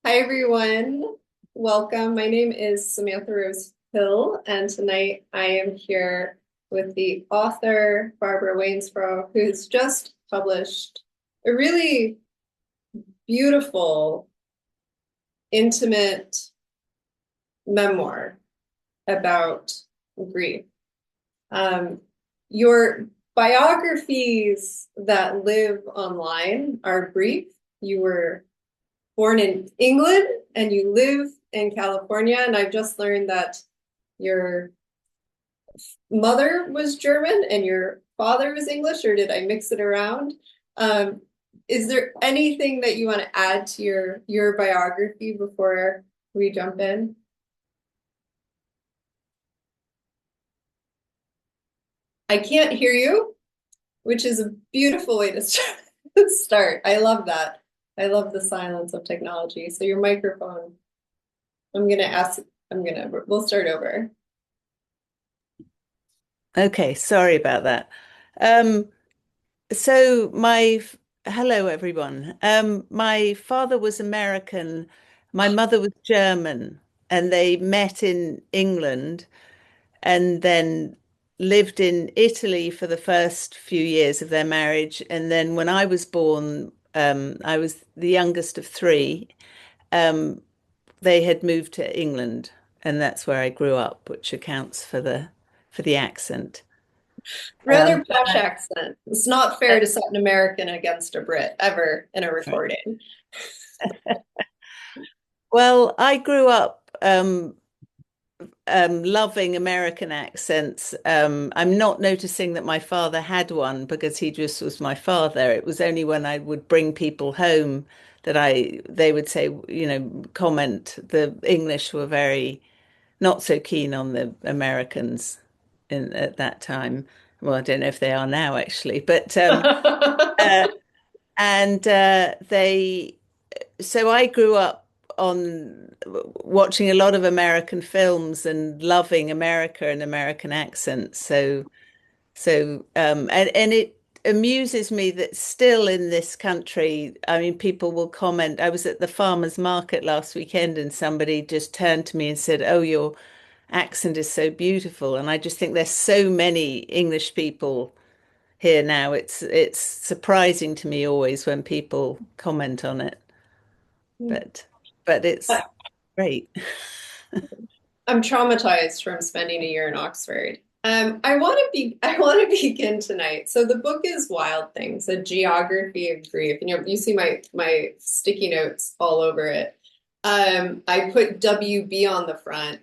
Hi, everyone. Welcome. My name is Samantha Rose Hill, and tonight I am here with the author, Barbara Wainsbrough, who's just published a really beautiful, intimate memoir about grief. Um, your biographies that live online are brief. You were born in England and you live in California. And I've just learned that your mother was German and your father was English, or did I mix it around? Um, is there anything that you want to add to your biography before we jump in? I can't hear you, which is a beautiful way to start. I love that. I love the silence of technology. So your microphone, I'm gonna ask, we'll start over. Okay, sorry about that. Um, so my hello everyone. My father was American, my mother was German, and they met in England and then lived in Italy for the first few years of their marriage. And then when I was born, I was the youngest of three. Um, they had moved to England, and that's where I grew up, which accounts for the accent. Rather posh accent. It's not fair to set an American against a Brit ever in a recording. Well, I grew up loving American accents. I'm not noticing that my father had one because he just was my father. It was only when I would bring people home that they would say, comment. The English were very not so keen on the Americans at that time. Well, I don't know if they are now actually, but uh, and they so I grew up on watching a lot of American films and loving America and American accents. And it amuses me that still in this country, I mean, people will comment. I was at the farmers market last weekend and somebody just turned to me and said, "Oh, your accent is so beautiful." And I just think there's so many English people here now. It's surprising to me always when people comment on it but but it's great. I'm traumatized from spending a year in Oxford. I want to begin tonight. So the book is Wild Things: A Geography of Grief, and you see my sticky notes all over it. I put WB on the front,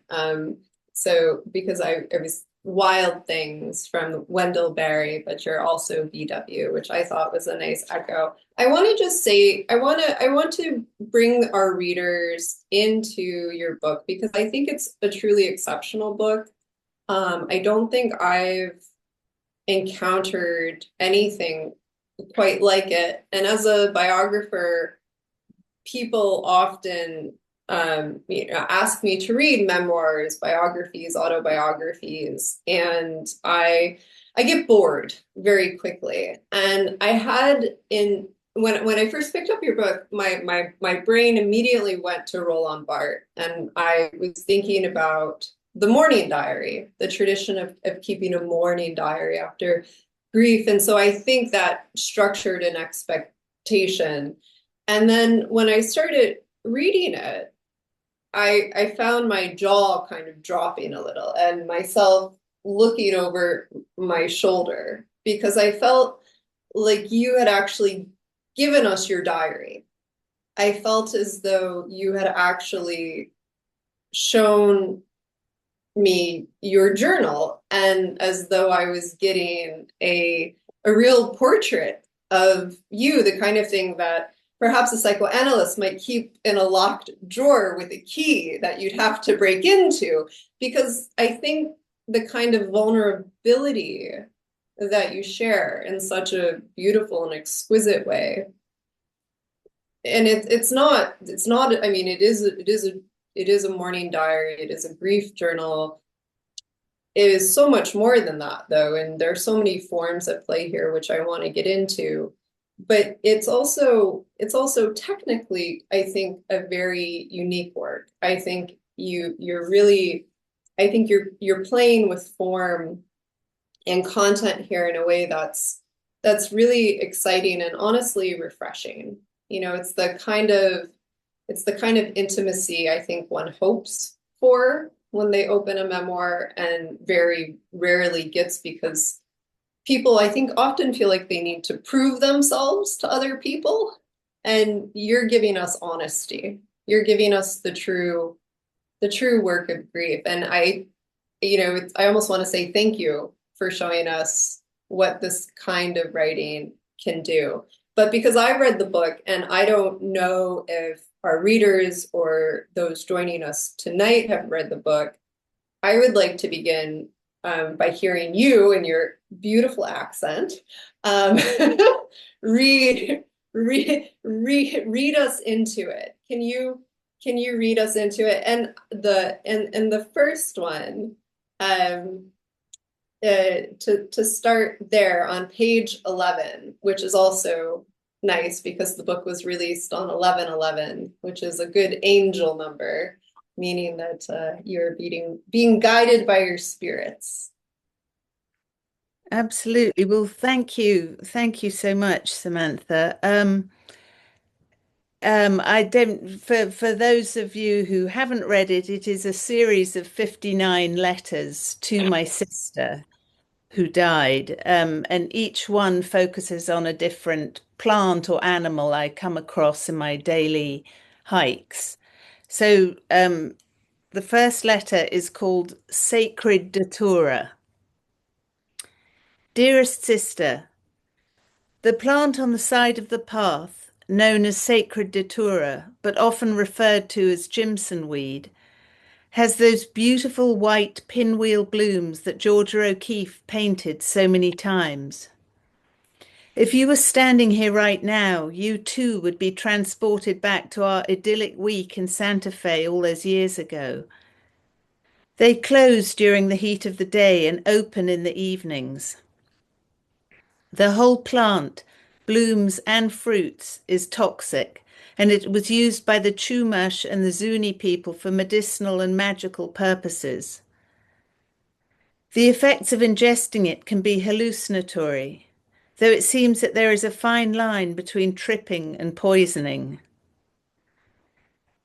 so because I was Wild Things from Wendell Berry, but you're also BW, which I thought was a nice echo. I want to just say I want to bring our readers into your book because I think it's a truly exceptional book. I don't think I've encountered anything quite like it. And as a biographer, people often ask me to read memoirs, biographies, autobiographies, and I get bored very quickly. And I had in when I first picked up your book, my brain immediately went to Roland Barthes, and I was thinking about the morning diary, the tradition of keeping a morning diary after grief. And so I think that structured an expectation. And then when I started reading it, I found my jaw kind of dropping a little and myself looking over my shoulder because I felt like you had actually given us your diary. I felt as though you had actually shown me your journal and as though I was getting a real portrait of you, the kind of thing that perhaps a psychoanalyst might keep in a locked drawer with a key that you'd have to break into. Because I think the kind of vulnerability that you share in such a beautiful and exquisite way, and it's not, I mean, it is a morning diary, it is a grief journal. It is so much more than that, though, and there are so many forms at play here, which I want to get into. but it's also technically, I think, a very unique work. I think you're really, I think you're playing with form and content here in a way that's really exciting and honestly refreshing. You know, it's the kind of intimacy I think one hopes for when they open a memoir and very rarely gets, because people I think often feel like they need to prove themselves to other people. And you're giving us honesty. You're giving us the true work of grief. And I almost want to say thank you for showing us what this kind of writing can do. But because I read the book, and I don't know if our readers or those joining us tonight have read the book, I would like to begin by hearing you in your beautiful accent um, read, read us into it. Can you read us into it? And the first one, um, to start there on page 11, which is also nice because the book was released on 11/11, which is a good angel number, meaning that you're being guided by your spirits. Absolutely. Well, thank you. Thank you so much, Samantha. I don't, for those of you who haven't read it, it is a series of 59 letters to my sister who died. And each one focuses on a different plant or animal I come across in my daily hikes. So the first letter is called Sacred Datura. Dearest sister, the plant on the side of the path, known as Sacred Datura, but often referred to as Jimson weed, has those beautiful white pinwheel blooms that Georgia O'Keeffe painted so many times. If you were standing here right now, you too would be transported back to our idyllic week in Santa Fe all those years ago. They close during the heat of the day and open in the evenings. The whole plant, blooms and fruits, is toxic, and it was used by the Chumash and the Zuni people for medicinal and magical purposes. The effects of ingesting it can be hallucinatory, though it seems that there is a fine line between tripping and poisoning.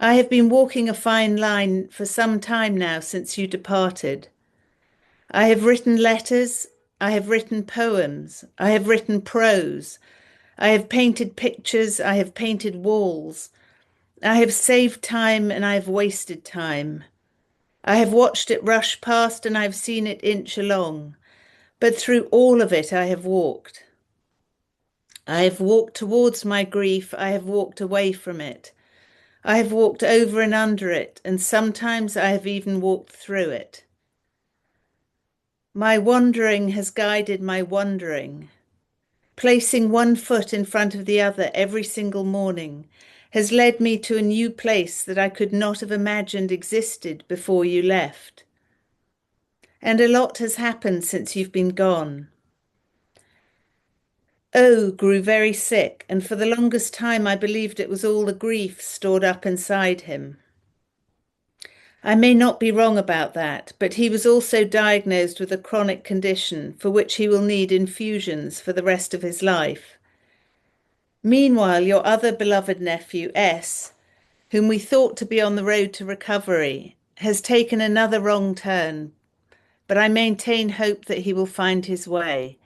I have been walking a fine line for some time now since you departed. I have written letters, I have written poems, I have written prose, I have painted pictures, I have painted walls. I have saved time and I have wasted time. I have watched it rush past and I have seen it inch along. But through all of it, I have walked. I have walked towards my grief. I have walked away from it. I have walked over and under it, and sometimes I have even walked through it. My wandering has guided my wandering. Placing one foot in front of the other every single morning has led me to a new place that I could not have imagined existed before you left. And a lot has happened since you've been gone. O grew very sick, and for the longest time I believed it was all the grief stored up inside him. I may not be wrong about that, but he was also diagnosed with a chronic condition for which he will need infusions for the rest of his life. Meanwhile, your other beloved nephew, S, whom we thought to be on the road to recovery, has taken another wrong turn, but I maintain hope that he will find his way.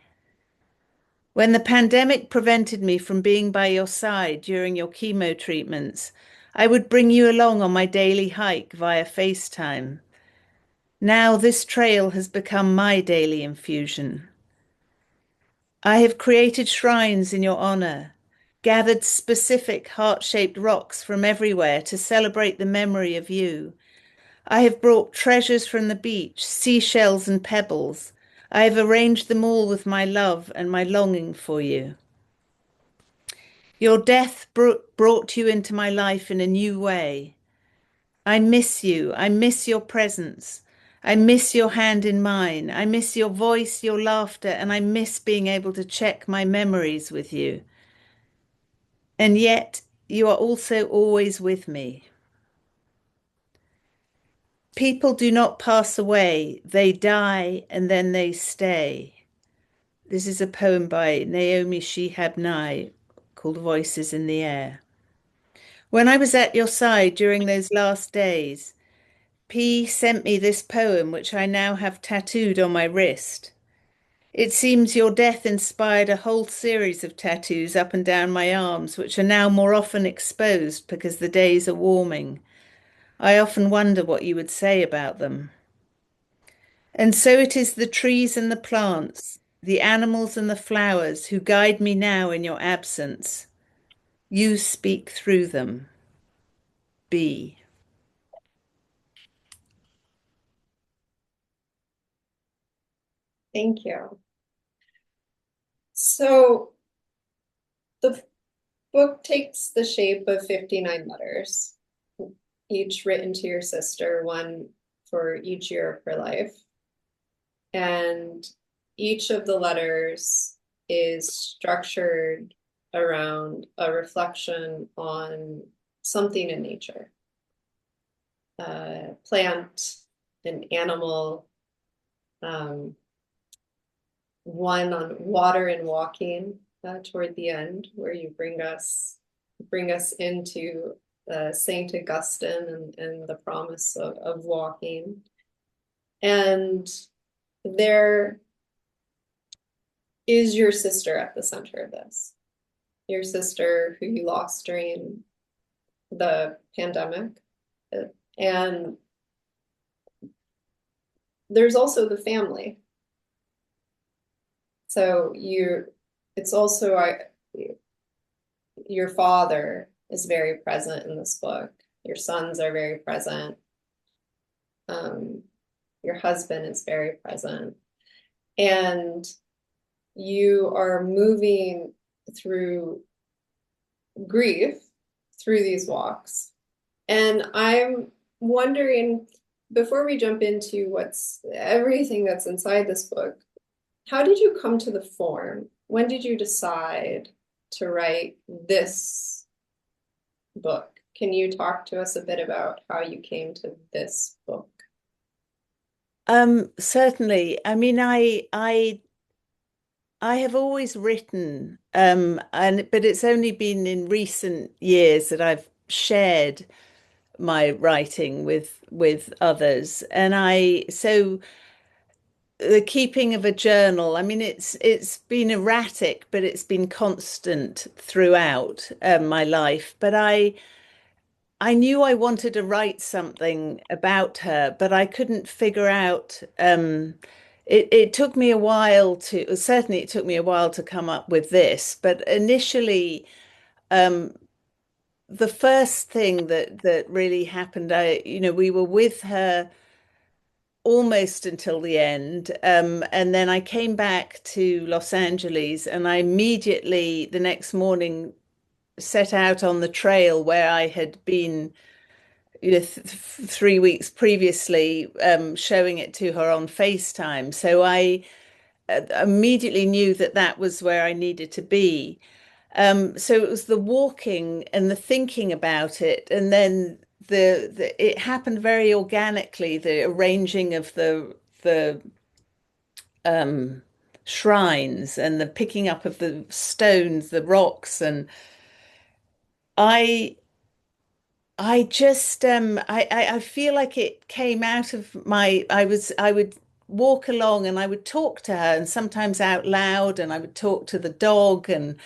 When the pandemic prevented me from being by your side during your chemo treatments, I would bring you along on my daily hike via FaceTime. Now this trail has become my daily infusion. I have created shrines in your honor, gathered specific heart-shaped rocks from everywhere to celebrate the memory of you. I have brought treasures from the beach, seashells and pebbles. I have arranged them all with my love and my longing for you. Your death brought you into my life in a new way. I miss you. I miss your presence. I miss your hand in mine. I miss your voice, your laughter, and I miss being able to check my memories with you. And yet you are also always with me. People do not pass away, they die and then they stay. This is a poem by Naomi Shihab Nye called Voices in the Air. When I was at your side during those last days, P sent me this poem, which I now have tattooed on my wrist. It seems your death inspired a whole series of tattoos up and down my arms, which are now more often exposed because the days are warming. I often wonder what you would say about them. And so it is the trees and the plants, the animals and the flowers who guide me now in your absence. You speak through them. B. Thank you. So the book takes the shape of 59 letters, each written to your sister, one for each year of her life. And each of the letters is structured around a reflection on something in nature, a plant, an animal, um, one on water and walking toward the end, where you bring us into Saint Augustine and the promise of walking. And there is your sister at the center of this. Your sister who you lost during the pandemic. And there's also the family. So it's also your father is very present in this book. Your sons are very present. Um, your husband is very present. And you are moving through grief through these walks. And I'm wondering, before we jump into what's everything that's inside this book, how did you come to the form? When did you decide to write this book? Can you talk to us a bit about how you came to this book? Certainly. I mean, I have always written, and but it's only been in recent years that I've shared my writing with others. And I so the keeping of a journal, I mean, it's been erratic, but it's been constant throughout my life. But I knew I wanted to write something about her, but I couldn't figure out. It took me a while to, certainly it took me a while to come up with this, but initially, um, the first thing that really happened, we were with her almost until the end, and then I came back to Los Angeles, and I immediately the next morning set out on the trail where I had been, th 3 weeks previously, showing it to her on FaceTime. So I immediately knew that that was where I needed to be. So it was the walking and the thinking about it, and then it happened very organically, the arranging of the um, shrines and the picking up of the stones, the rocks, and I I just I feel like it came out of my I would walk along and I would talk to her, and sometimes out loud, and I would talk to the dog, and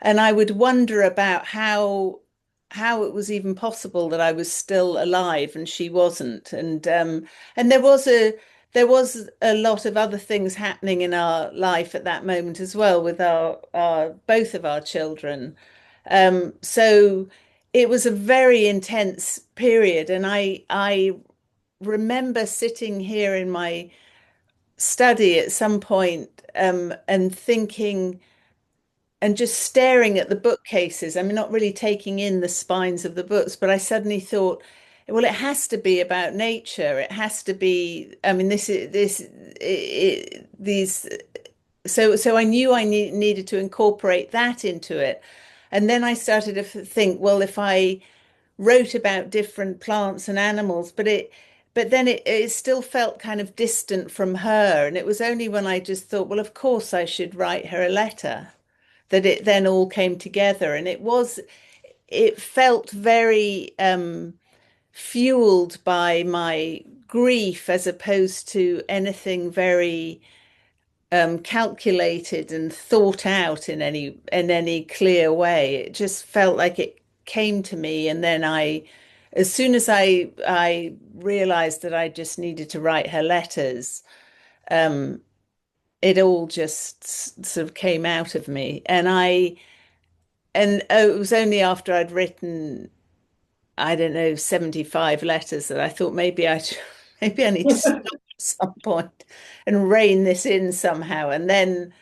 I would wonder about how it was even possible that I was still alive and she wasn't. And there was a lot of other things happening in our life at that moment as well, with our both of our children. So it was a very intense period, and I remember sitting here in my study at some point, and thinking and just staring at the bookcases. I'm not really taking in the spines of the books, but I suddenly thought, well, it has to be about nature. It has to be. I mean, these. So I knew I needed to incorporate that into it. And then I started to think, well, if I wrote about different plants and animals, but then it still felt kind of distant from her. And it was only when I just thought, well, of course I should write her a letter, that it then all came together. And it felt very fueled by my grief as opposed to anything very calculated and thought out in any clear way. It just felt like it came to me, and then as soon as I realized that I just needed to write her letters, um, it all just sort of came out of me, and oh, it was only after I'd written, I don't know, 75 letters that I thought maybe I need to stop at some point and rein this in somehow. And then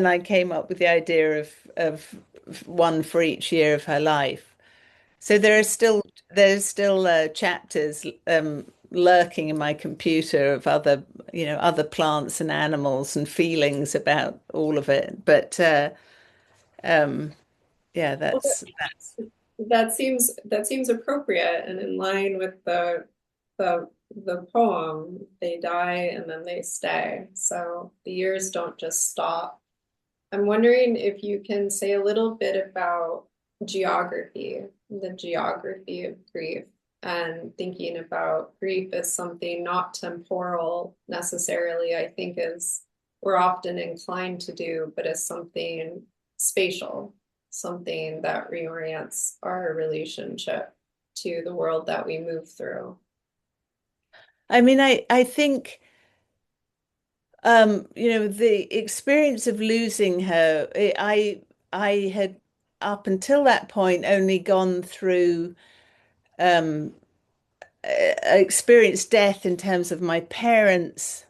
I came up with the idea of one for each year of her life. So there's still chapters lurking in my computer of other, other plants and animals and feelings about all of it. But um, yeah, Well, that's that seems appropriate and in line with the the poem. They die and then they stay. So the years don't just stop. I'm wondering if you can say a little bit about geography, the geography of grief, and thinking about grief as something not temporal necessarily, I think is we're often inclined to do, but as something spatial, something that reorients our relationship to the world that we move through. I mean, I think the experience of losing her, I had up until that point only gone through um experienced death in terms of my parents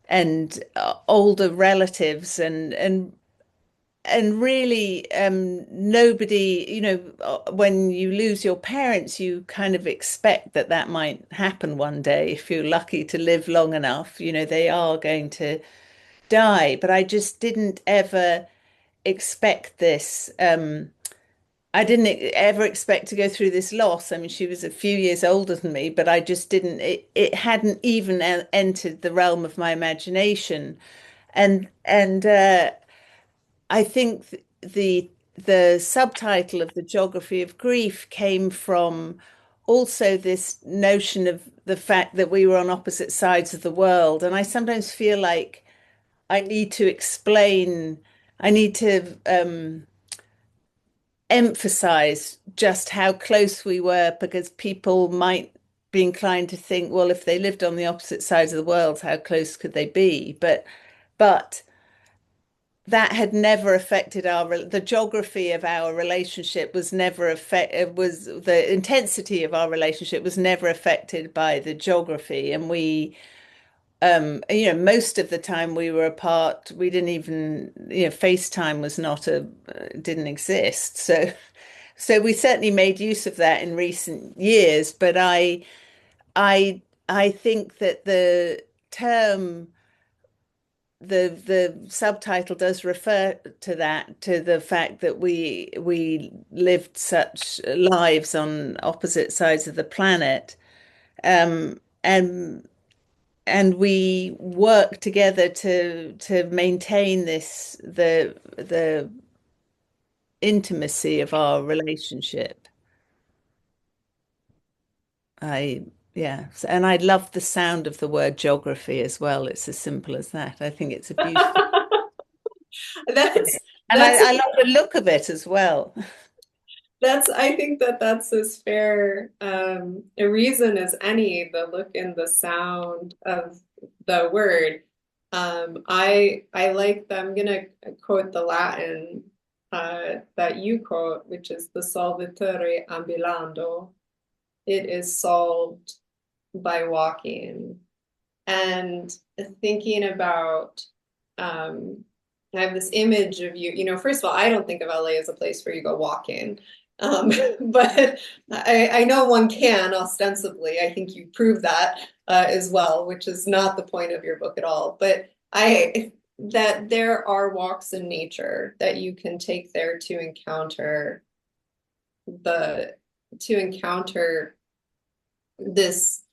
and older relatives and really nobody, when you lose your parents, you kind of expect that that might happen one day if you're lucky to live long enough. They are going to die, but I just didn't ever expect this. I didn't ever expect to go through this loss. I mean, she was a few years older than me, but I just didn't, it hadn't even entered the realm of my imagination. And I think the subtitle of the Geography of Grief came from also this notion of the fact that we were on opposite sides of the world. And I sometimes feel like I need to explain, I need to emphasize just how close we were because people might be inclined to think, well, if they lived on the opposite sides of the world, how close could they be? But that had never affected the geography of our relationship was never was the intensity of our relationship was never affected by the geography. And most of the time we were apart, we didn't even, FaceTime was not didn't exist. So we certainly made use of that in recent years, but I I think that term the subtitle does refer to that, to the fact that we lived such lives on opposite sides of the planet, um, and and we work together to maintain the intimacy of our relationship. I Yeah, and I love the sound of the word geography as well. It's as simple as that. I think it's a beautiful, That's and that's I love the look of it as well. I think that that's as fair a reason as any, the look and the sound of the word. I like I'm gonna quote the Latin that you quote, which is the solvitur ambulando. It is solved by walking. And thinking about I have this image of you, first of all, I don't think of LA as a place where you go walking. But I know one can ostensibly. I think you prove that as well, which is not the point of your book at all. But that there are walks in nature that you can take there the to encounter this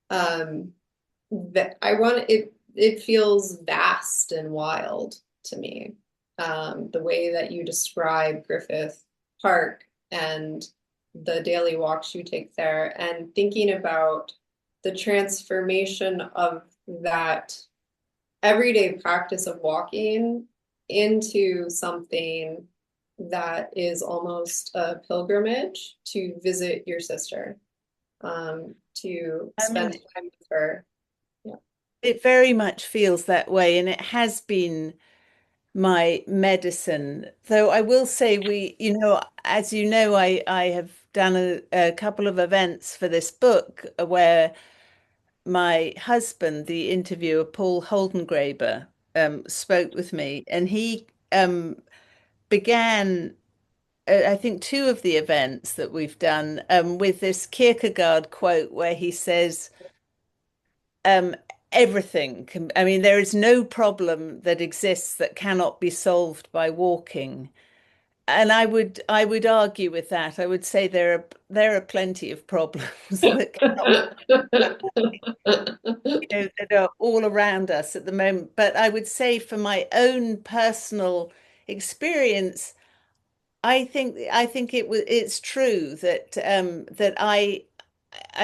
that I want it feels vast and wild to me. The way that you describe Griffith Park and the daily walks you take there, and thinking about the transformation of that everyday practice of walking into something that is almost a pilgrimage to visit your sister, to I spend mean, time with her. Yeah. it very much feels that way, and it has been my medicine. Though I will say as you know, I have done a couple of events for this book where my husband, the interviewer Paul Holdengraber, spoke with me, and he began, I think, two of the events that we've done with this Kierkegaard quote where he says, um, everything can, I mean, there is no problem that exists that cannot be solved by walking. And I would argue with that. I would say there are plenty of problems that cannot that are all around us at the moment. But I would say for my own personal experience, I think it's true that that I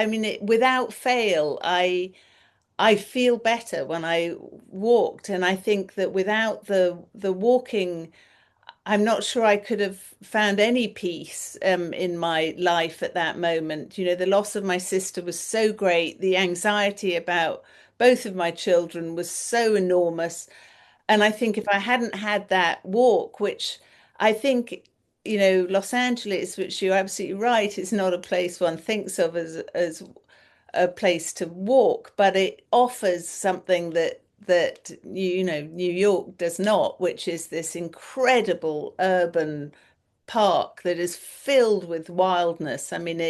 mean without fail I feel better when I walked, and I think that without the walking, I'm not sure I could have found any peace in my life at that moment. You know, the loss of my sister was so great. The anxiety about both of my children was so enormous. And I think if I hadn't had that walk, which I think, Los Angeles, which you're absolutely right, is not a place one thinks of as a place to walk, but it offers something that New York does not, which is this incredible urban park that is filled with wildness. I mean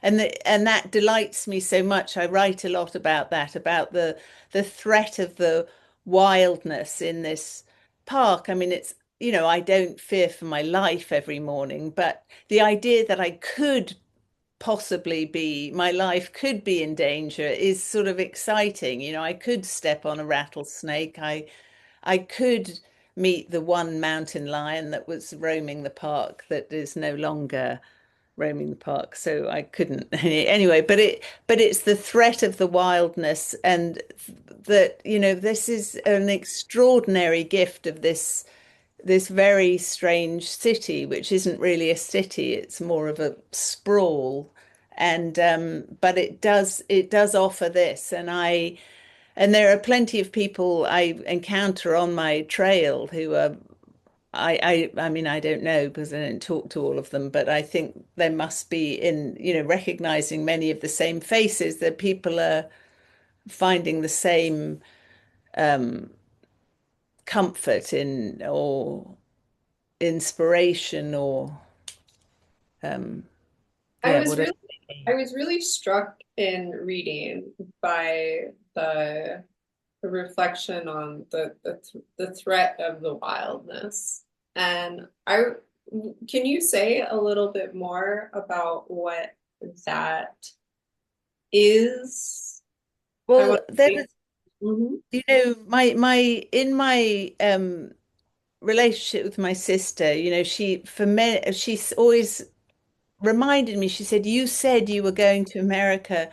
and that delights me so much. I write a lot about that, about the threat of the wildness in this park. I mean I don't fear for my life every morning, but the idea that I could possibly be my life could be in danger is sort of exciting. I could step on a rattlesnake. I could meet the one mountain lion that was roaming the park that is no longer roaming the park. So I couldn't anyway, but it's the threat of the wildness, and that this is an extraordinary gift of this very strange city, which isn't really a city, it's more of a sprawl. And but it does offer this, and there are plenty of people I encounter on my trail who are I mean I don't know because I don't talk to all of them, but I think there must be in recognizing many of the same faces that people are finding the same comfort in or inspiration or um I yeah, was whatever. really I was really struck in reading by the reflection on the threat of the wildness. And I can you say a little bit more about what that is? I Well, want there to was, say, mm-hmm. my in my relationship with my sister, she's always reminded me, she said, you said you were going to America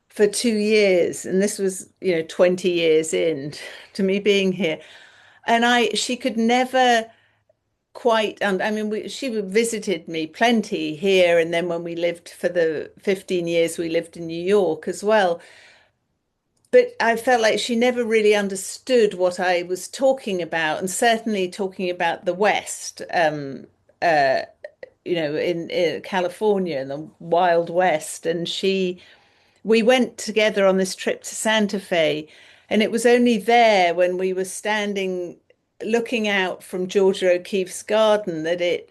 for 2 years, and this was 20 years in to me being here. And she could never quite, and I mean, she visited me plenty here, and then when we lived for the 15 years, we lived in New York as well. But I felt like she never really understood what I was talking about, and certainly talking about the West, uh, in California in the Wild West. And we went together on this trip to Santa Fe, and it was only there when we were standing looking out from Georgia O'Keeffe's garden that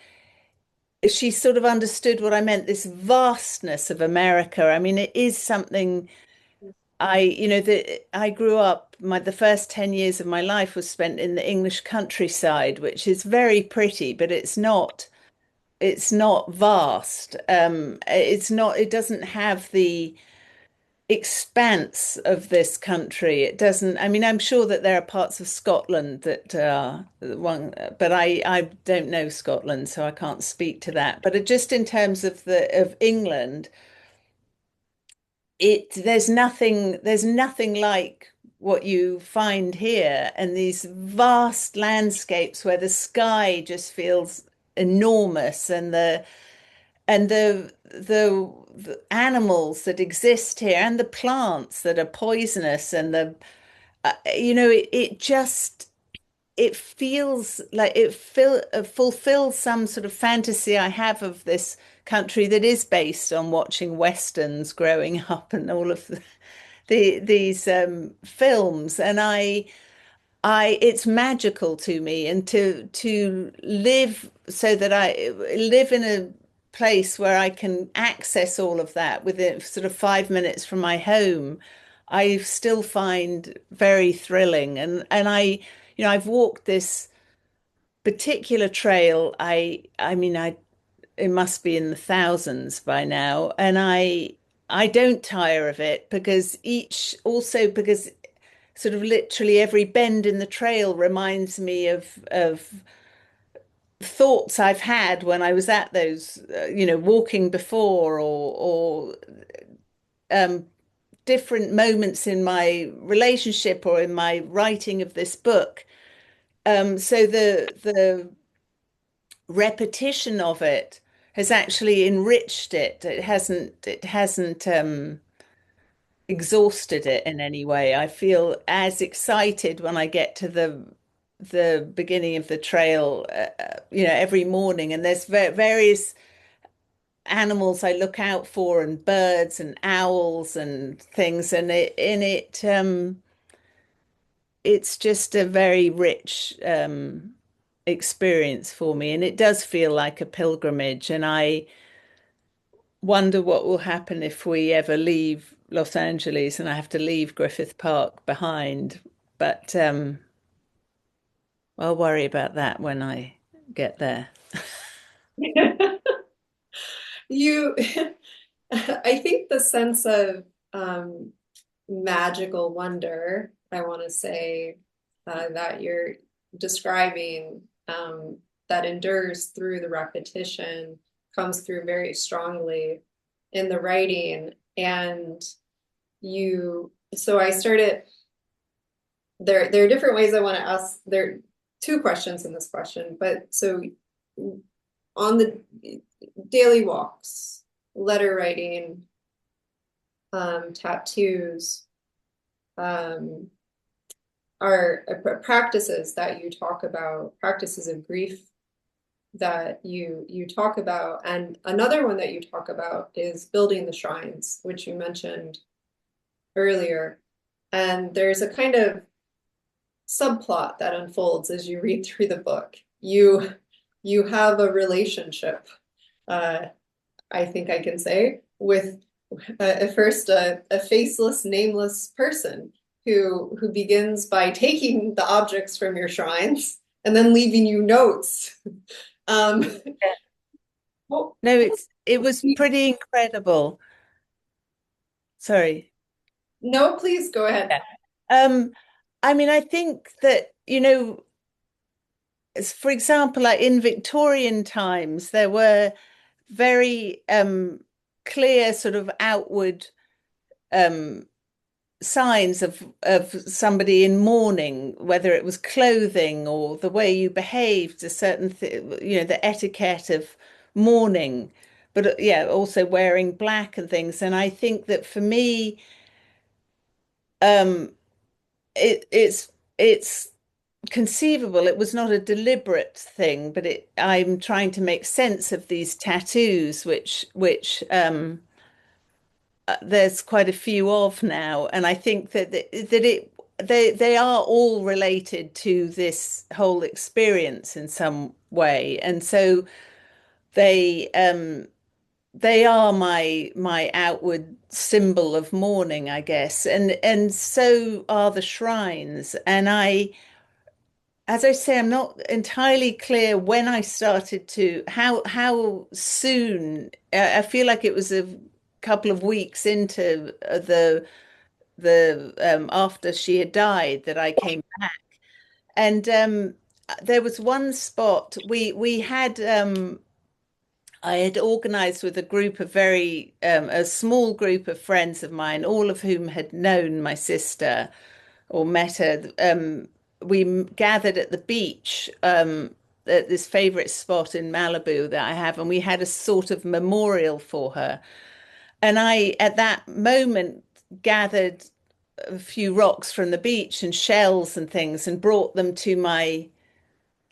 she sort of understood what I meant, this vastness of America. I mean, it is something I grew up, the first 10 years of my life was spent in the English countryside, which is very pretty, but it's not vast. It doesn't have the expanse of this country. It doesn't, I mean, I'm sure that there are parts of Scotland that are one, but I don't know Scotland, so I can't speak to that. But just in terms of England, there's nothing like what you find here, and these vast landscapes where the sky just feels enormous, and the animals that exist here, and the plants that are poisonous, and it feels like fulfills some sort of fantasy I have of this country that is based on watching westerns growing up and all of these films. And it's magical to me, and to live so that I live in a place where I can access all of that within sort of 5 minutes from my home, I still find very thrilling. And I've walked this particular trail. I mean, it must be in the thousands by now, and I don't tire of it, because sort of literally every bend in the trail reminds me of thoughts I've had when I was at those, walking before, or um, different moments in my relationship or in my writing of this book. So the repetition of it has actually enriched it. It hasn't exhausted it in any way. I feel as excited when I get to the beginning of the trail, every morning, and there's various animals I look out for, and birds and owls and things, and it's just a very rich experience for me, and it does feel like a pilgrimage. And I wonder what will happen if we ever leave Los Angeles and I have to leave Griffith Park behind. But I'll worry about that when I get there. You, I think the sense of magical wonder, I want to say, that you're describing, that endures through the repetition, comes through very strongly in the writing. And so I started, there are different ways I want to ask. There are two questions in this question, but so on the daily walks, letter writing, tattoos, um, are practices that you talk about, practices of grief that you talk about. And another one that you talk about is building the shrines, which you mentioned earlier. And there's a kind of subplot that unfolds as you read through the book. You have a relationship, uh, I think I can say, with at first a faceless, nameless person who begins by taking the objects from your shrines and then leaving you notes. Um, well, No, it was pretty incredible. Sorry. no, please go ahead. Yeah. Um, I mean, I think that, for example, like in Victorian times, there were very clear sort of outward um, signs of somebody in mourning, whether it was clothing or the way you behaved, a certain the etiquette of mourning, but yeah, also wearing black and things. And I think that for me, um, it's conceivable. It was not a deliberate thing, but I'm trying to make sense of these tattoos, which there's quite a few of now, and I think they are all related to this whole experience in some way, and so they they are my outward symbol of mourning, I guess, and so are the shrines. And as I say, I'm not entirely clear when I started to how soon. I feel like it was a couple of weeks into the after she had died that I came back. And there was one spot we had. I had organized with a group of a small group of friends of mine, all of whom had known my sister or met her. We gathered at the beach at this favorite spot in Malibu that I have, and we had a sort of memorial for her. And I, at that moment, gathered a few rocks from the beach and shells and things and brought them to my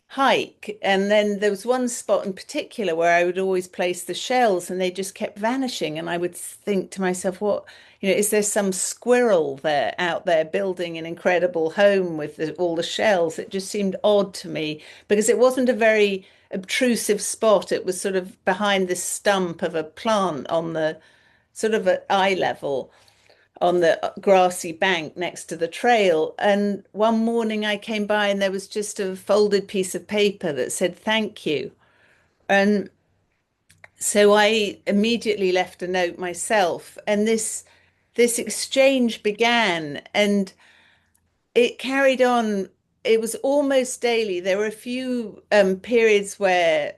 hike. And then there was one spot in particular where I would always place the shells and they just kept vanishing. And I would think to myself, what, is there some squirrel there out there building an incredible home with all the shells? It just seemed odd to me because it wasn't a very obtrusive spot. It was sort of behind this stump of a plant on the sort of at eye level on the grassy bank next to the trail. And one morning I came by and there was just a folded piece of paper that said thank you. And so I immediately left a note myself. And this exchange began and it carried on. It was almost daily. There were a few periods where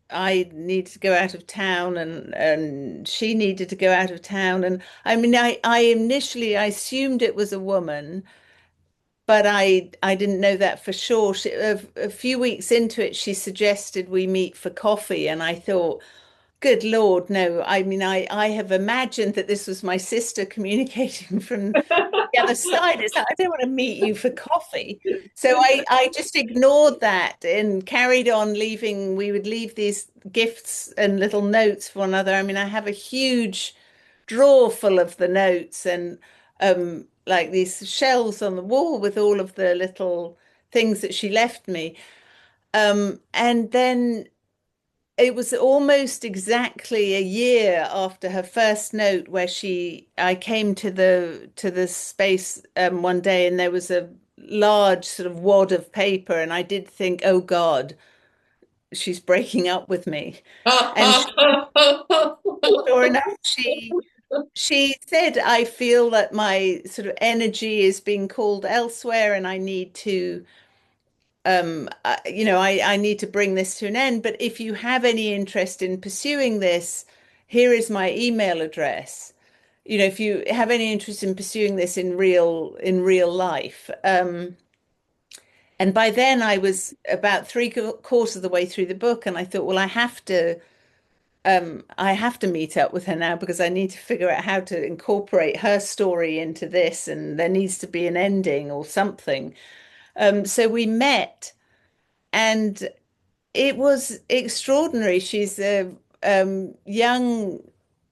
I needed to go out of town and she needed to go out of town. And I mean, I initially I assumed it was a woman, but I didn't know that for sure. A few weeks into it, she suggested we meet for coffee, and I thought, good Lord, no. I mean, I have imagined that this was my sister communicating from the other side. It's like, I don't want to meet you for coffee. So I just ignored that and carried on leaving. We would leave these gifts and little notes for one another. I mean, I have a huge drawer full of the notes and like these shelves on the wall with all of the little things that she left me. And then it was almost exactly a year after her first note where I came to the space one day and there was a large sort of wad of paper and I did think, oh God, she's breaking up with me. And sure enough, she said, I feel that my sort of energy is being called elsewhere and I need to I need to bring this to an end. But if you have any interest in pursuing this, here is my email address. If you have any interest in pursuing this in real life. And by then I was about three-quarters of the way through the book, and I thought, well, I have to meet up with her now because I need to figure out how to incorporate her story into this, and there needs to be an ending or something. So we met, and it was extraordinary. She's a young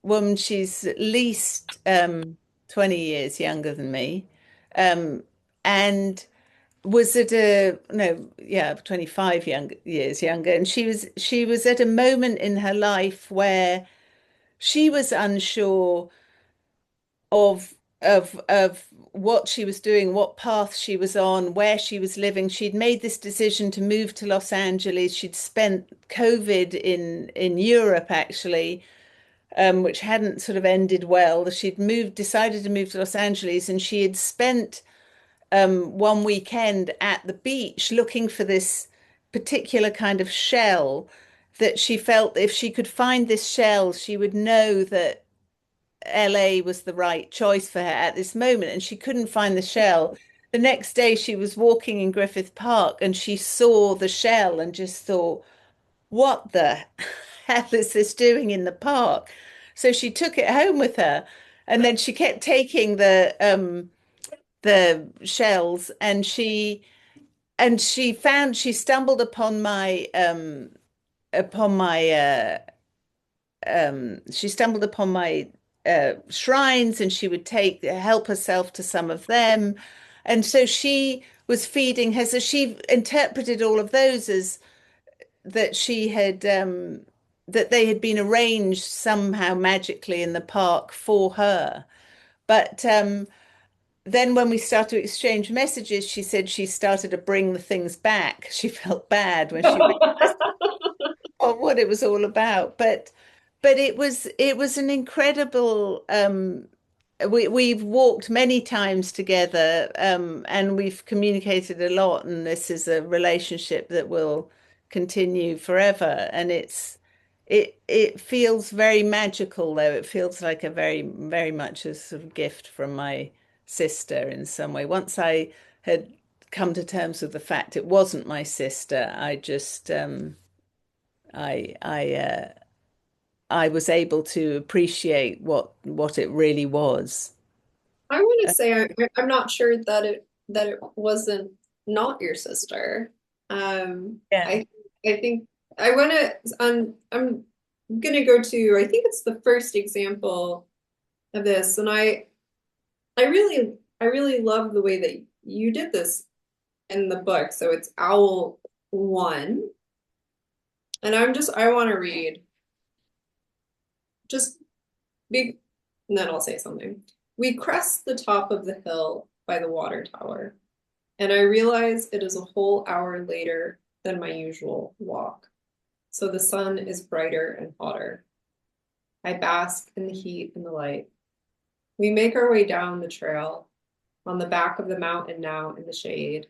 woman. She's at least 20 years younger than me. And was at a no, yeah, 25 years younger. And she was at a moment in her life where she was unsure of what she was doing, what path she was on, where she was living. She'd made this decision to move to Los Angeles. She'd spent COVID in Europe actually, which hadn't sort of ended well. Decided to move to Los Angeles, and she had spent one weekend at the beach looking for this particular kind of shell that she felt if she could find this shell, she would know that LA was the right choice for her at this moment, and she couldn't find the shell. The next day, she was walking in Griffith Park and she saw the shell and just thought, what the hell is this doing in the park? So she took it home with her, and then she kept taking the shells, and she stumbled upon my she stumbled upon my shrines, and she would help herself to some of them. And so she was feeding her. So she interpreted all of those as that she had. that they had been arranged somehow magically in the park for her. But then when we started to exchange messages, she said she started to bring the things back. She felt bad when she realized what it was all about. But it was an incredible we've walked many times together, and we've communicated a lot, and this is a relationship that will continue forever. And it feels very magical, though. It feels like a very much a sort of gift from my sister in some way. Once I had come to terms with the fact it wasn't my sister, I just I I uh, I was able to appreciate what it really was. I want to say I'm not sure that it wasn't not your sister. Yeah. I think I want to I'm gonna go to I think it's the first example of this, and I really love the way that you did this in the book. So it's Owl One, and I want to read just big, and then I'll say something. We crest the top of the hill by the water tower, and I realize it is a whole hour later than my usual walk. So the sun is brighter and hotter. I bask in the heat and the light. We make our way down the trail on the back of the mountain now in the shade,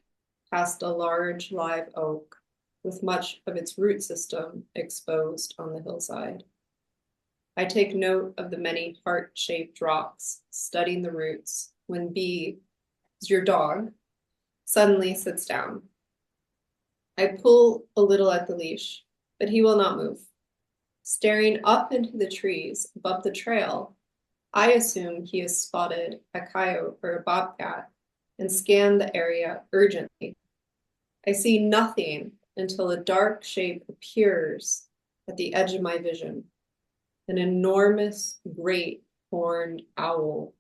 past a large live oak with much of its root system exposed on the hillside. I take note of the many heart-shaped rocks studying the roots when B, your dog, suddenly sits down. I pull a little at the leash, but he will not move. Staring up into the trees above the trail, I assume he has spotted a coyote or a bobcat and scan the area urgently. I see nothing until a dark shape appears at the edge of my vision. An enormous, great horned owl,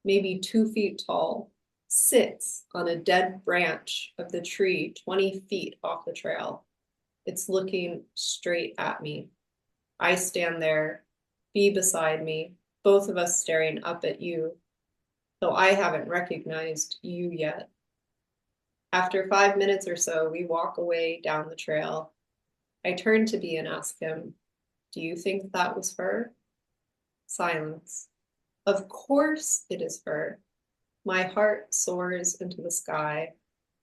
maybe 2 feet tall, sits on a dead branch of the tree 20 feet off the trail. It's looking straight at me. I stand there, B beside me, both of us staring up at you, though I haven't recognized you yet. After 5 minutes or so, we walk away down the trail. I turn to B and ask him, do you think that was her? Silence. Of course it is her. My heart soars into the sky,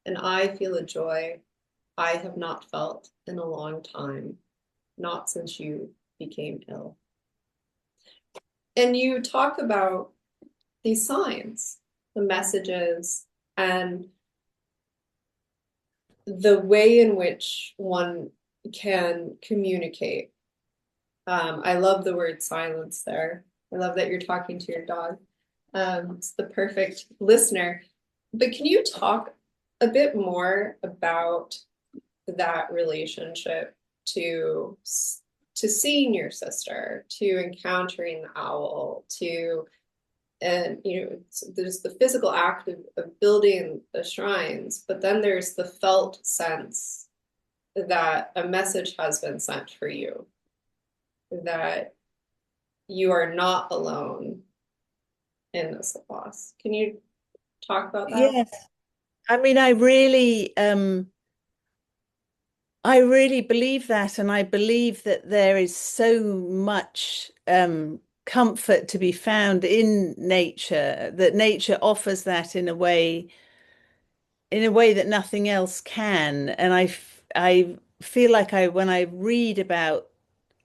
and I feel a joy I have not felt in a long time, not since you became ill. And you talk about these signs, the messages, and the way in which one can communicate. I love the word silence there. I love that you're talking to your dog. It's the perfect listener. But can you talk a bit more about that relationship to to seeing your sister, to encountering the owl, to and there's the physical act of building the shrines, but then there's the felt sense that a message has been sent for you, that you are not alone in this loss. Can you talk about that? Yes. I mean, I really believe that, and I believe that there is so much comfort to be found in nature, that nature offers that in a way that nothing else can. And I feel like when I read about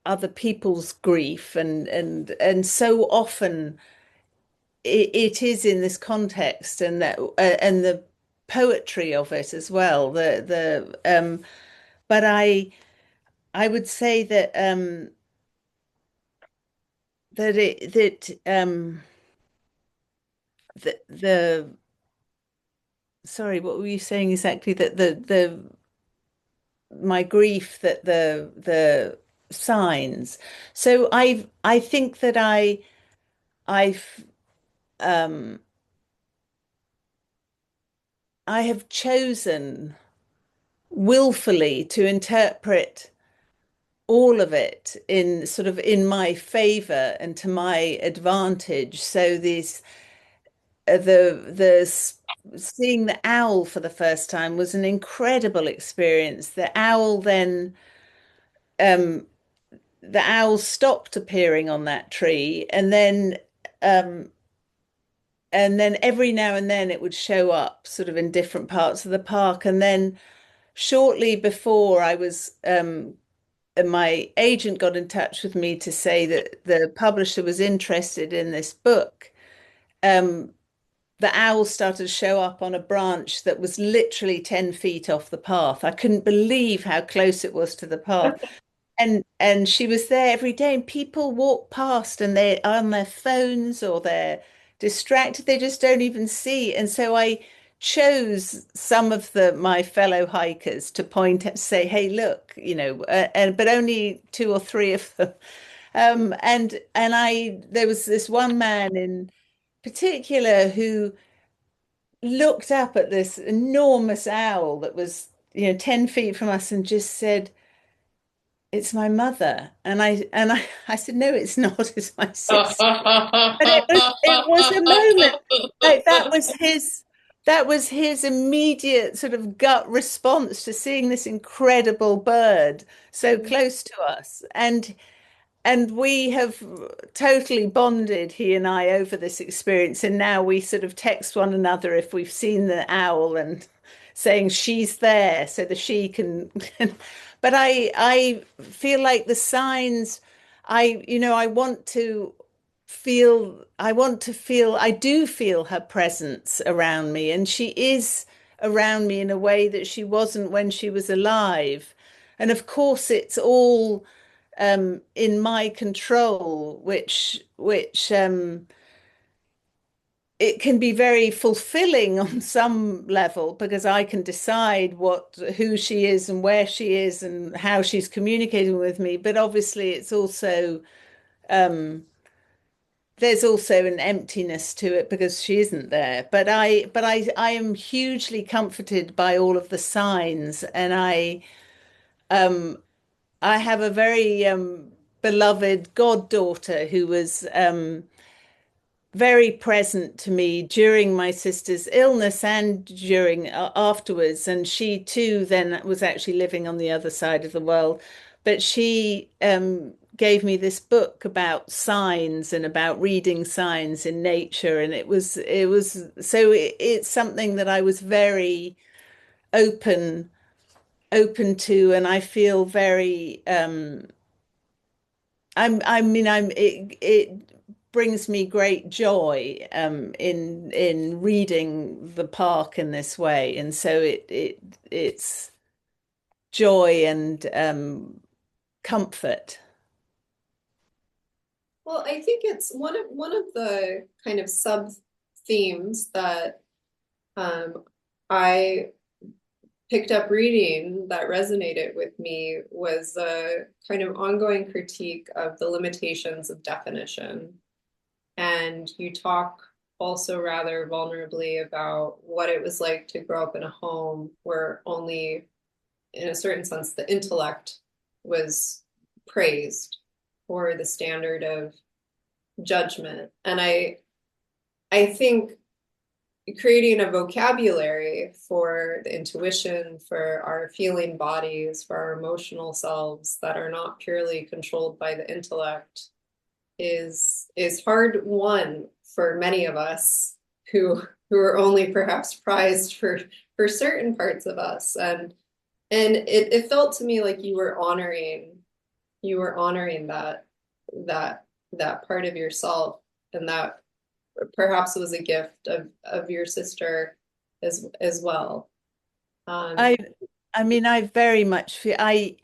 other people's grief, and so often it is in this context, and that and the poetry of it as well. But I would say that that it that the sorry, what were you saying exactly? That the my grief, that the signs. So I think that I've um I have chosen willfully to interpret all of it in sort of in my favor and to my advantage. So these seeing the owl for the first time was an incredible experience. Um the owl stopped appearing on that tree, um and then every now and then it would show up sort of in different parts of the park. And then shortly before I was my agent got in touch with me to say that the publisher was interested in this book. Um, the owl started to show up on a branch that was literally 10 feet off the path. I couldn't believe how close it was to the path. And she was there every day, and people walk past and they're on their phones or they're distracted. They just don't even see. And so I chose some of the my fellow hikers to point at, say, "Hey, look," and but only two or three of them. And I there was this one man in particular who looked up at this enormous owl that was, 10 feet from us and just said, "It's my mother." And I said, "No, it's not, it's my sister." But it was a moment like that was his immediate sort of gut response to seeing this incredible bird so close to us. And we have totally bonded, he and I, over this experience. And now we sort of text one another if we've seen the owl and saying she's there so that she can. But I feel like the signs, I I do feel her presence around me. And she is around me in a way that she wasn't when she was alive. And of course, it's all in my control, which it can be very fulfilling on some level because I can decide who she is and where she is and how she's communicating with me. But obviously, it's also um, there's also an emptiness to it because she isn't there. But I am hugely comforted by all of the signs, and I have a very beloved goddaughter who was very present to me during my sister's illness and during afterwards. And she too then was actually living on the other side of the world. But she gave me this book about signs and about reading signs in nature. And it's something that I was very open open to, and I feel very I mean, it brings me great joy in reading the park in this way, and so it's joy and comfort. Well, I think it's one of the kind of sub themes that I picked up reading that resonated with me was a kind of ongoing critique of the limitations of definition. And you talk also rather vulnerably about what it was like to grow up in a home where only, in a certain sense, the intellect was praised or the standard of judgment. And I think creating a vocabulary for the intuition, for our feeling bodies, for our emotional selves that are not purely controlled by the intellect is hard won for many of us who are only perhaps prized for certain parts of us. And it felt to me like you were honoring that that part of yourself, and that perhaps was a gift of your sister as well. Um, I I mean, I very much feel I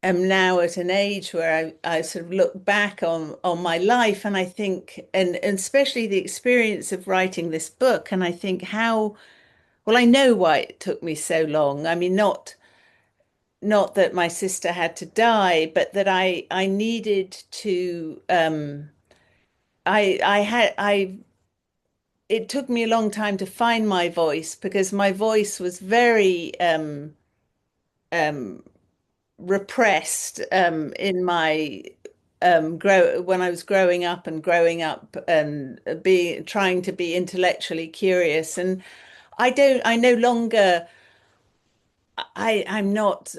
am now at an age where I sort of look back on my life and I think and especially the experience of writing this book, and I think how well I know why it took me so long. I mean, not that my sister had to die, but that I needed to I had I it took me a long time to find my voice because my voice was very um, repressed in my grow when I was growing up and being trying to be intellectually curious. And I no longer I'm not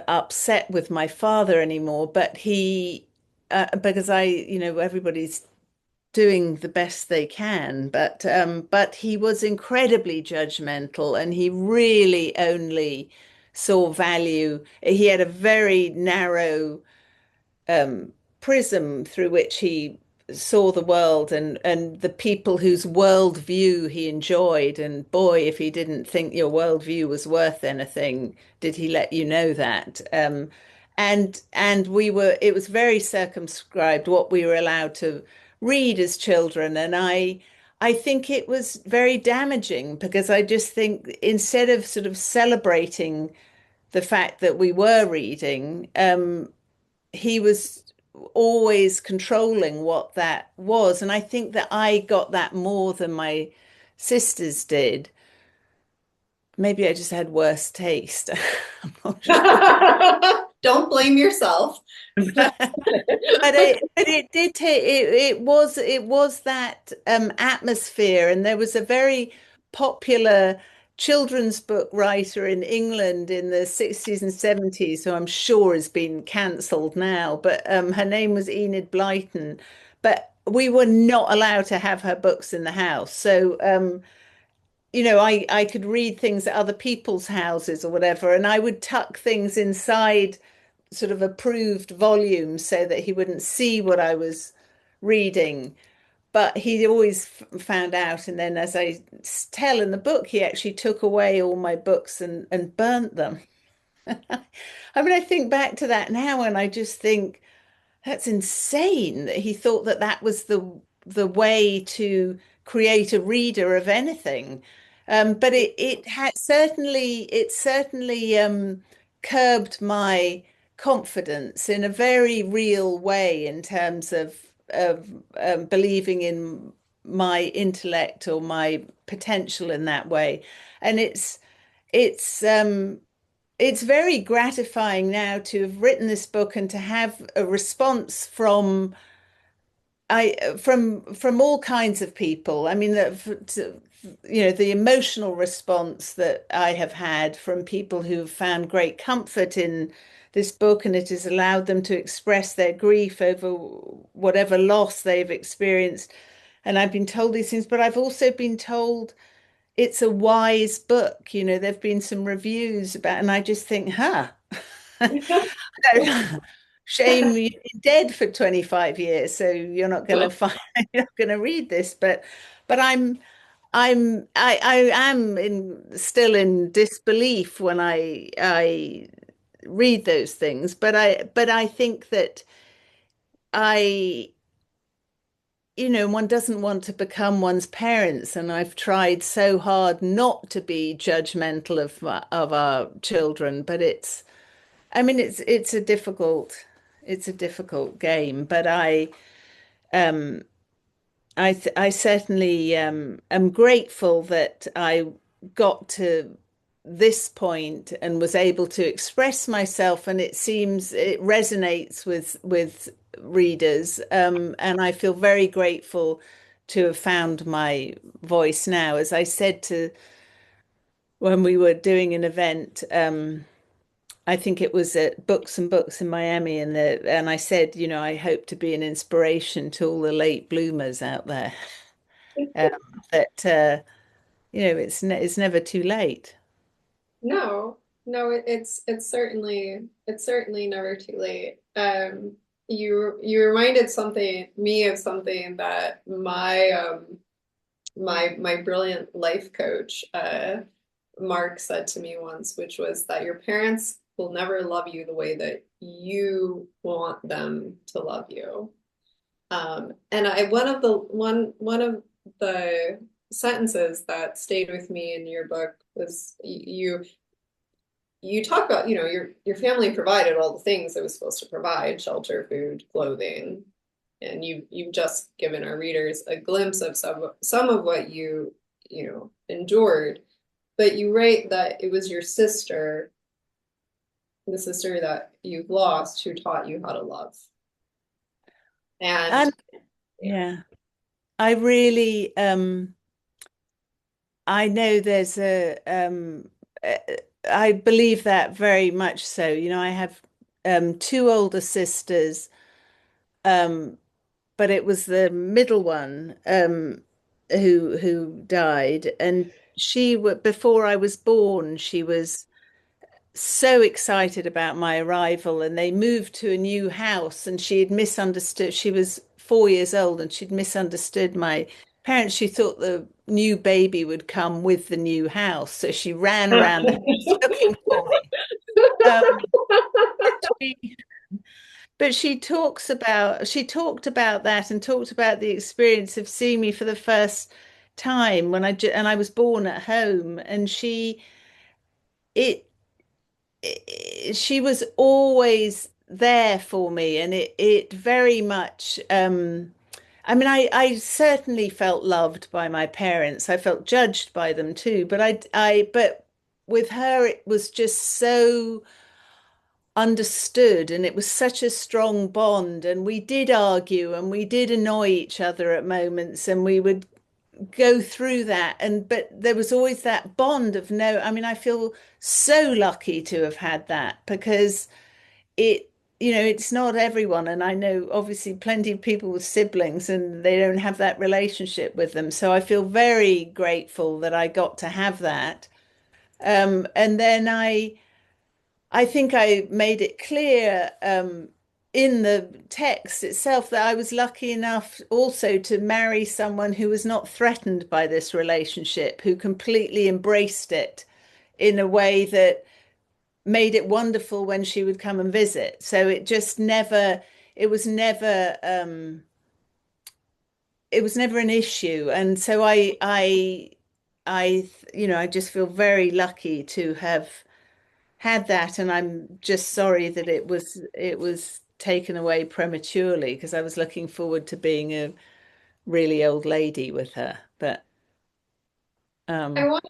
upset with my father anymore, but he because everybody's doing the best they can, but he was incredibly judgmental and he really only saw value. He had a very narrow um, prism through which he saw the world and the people whose worldview he enjoyed. And boy, if he didn't think your worldview was worth anything, did he let you know that? And it was very circumscribed what we were allowed to read as children. And I think it was very damaging because I just think instead of sort of celebrating the fact that we were reading, he was always controlling what that was. And I think that I got that more than my sisters did. Maybe I just had worse taste. I'm not sure. Don't blame yourself. But it did take it was that atmosphere, and there was a very popular children's book writer in England in the 60s and 70s, who I'm sure has been cancelled now, but her name was Enid Blyton. But we were not allowed to have her books in the house. So I could read things at other people's houses or whatever, and I would tuck things inside sort of approved volumes so that he wouldn't see what I was reading. But he always found out. And then, as I tell in the book, he actually took away all my books and burnt them. I mean, I think back to that now and I just think, that's insane that he thought that that was the way to create a reader of anything. But it certainly curbed my confidence in a very real way in terms of believing in my intellect or my potential in that way. And it's it's very gratifying now to have written this book and to have a response from all kinds of people. I mean, the emotional response that I have had from people who've found great comfort in this book, and it has allowed them to express their grief over whatever loss they've experienced. And I've been told these things, but I've also been told it's a wise book. There've been some reviews about, and I just think, huh, shame you've been dead for 25 years, so you're not going to find, you're not going to read this. But I am still in disbelief when I read those things. But I think that I one doesn't want to become one's parents, and I've tried so hard not to be judgmental of our children, but I mean it's a difficult game, but um I certainly am grateful that I got to this point and was able to express myself, and it seems it resonates with readers. And I feel very grateful to have found my voice now. As I said to when we were doing an event, I think it was at Books and Books in Miami, and I said, I hope to be an inspiration to all the late bloomers out there. Um, that it's never too late. No, no, it's certainly never too late. You reminded something me of something that my brilliant life coach Mark said to me once, which was that your parents will never love you the way that you want them to love you. And I one of the sentences that stayed with me in your book was you talk about, your family provided all the things it was supposed to provide, shelter, food, clothing, and you've just given our readers a glimpse of some of what you endured. but you write that it was your sister, the sister that you've lost, who taught you how to love. And And yeah. yeah, I really I know there's uh, I believe that very much so. You know, I have two older sisters, um, but it was the middle one who died, and before I was born, she was so excited about my arrival, and they moved to a new house, and she had misunderstood. She was 4 years old, and she'd misunderstood my parents. She thought the new baby would come with the new house, so she ran around the house looking for me. Um, she, but she talked about that and talked about the experience of seeing me for the first time and I was born at home, and it she was always there for me, and it very much I mean, I certainly felt loved by my parents. I felt judged by them too, but but with her it was just so understood, and it was such a strong bond, and we did argue and we did annoy each other at moments, and we would go through that, and but there was always that bond of no. I mean, I feel so lucky to have had that, because it it's not everyone, and I know obviously plenty of people with siblings and they don't have that relationship with them, so I feel very grateful that I got to have that. And then I think I made it clear in the text itself that I was lucky enough also to marry someone who was not threatened by this relationship, who completely embraced it in a way that made it wonderful when she would come and visit. So it was never, it was never an issue. And so I just feel very lucky to have had that, and I'm just sorry that it was taken away prematurely, because I was looking forward to being a really old lady with her. But I um want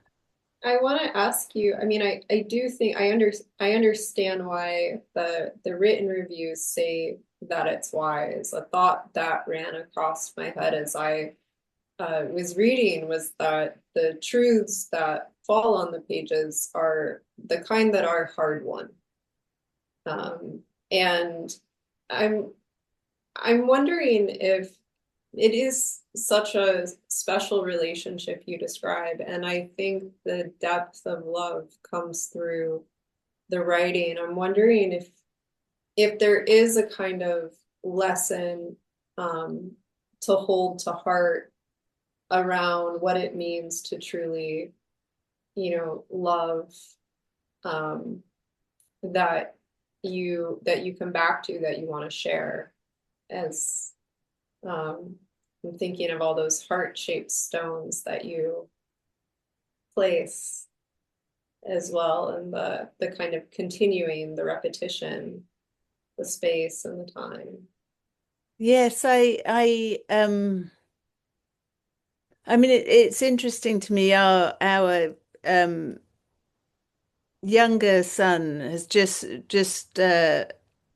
I want to ask you, I mean, I do think I understand why the written reviews say that it's wise. A thought that ran across my head as I was reading was that the truths that fall on the pages are the kind that are hard won. And I'm I'm wondering if it is such a special relationship you describe, and I think the depth of love comes through the writing. I'm wondering if there is a kind of lesson um, to hold to heart around what it means to truly, love um, that you come back to, that you want to share. As I'm thinking of all those heart-shaped stones that you place as well, and the kind of continuing, the repetition, the space and the time. yes, I mean, it's interesting to me. Our um, younger son has just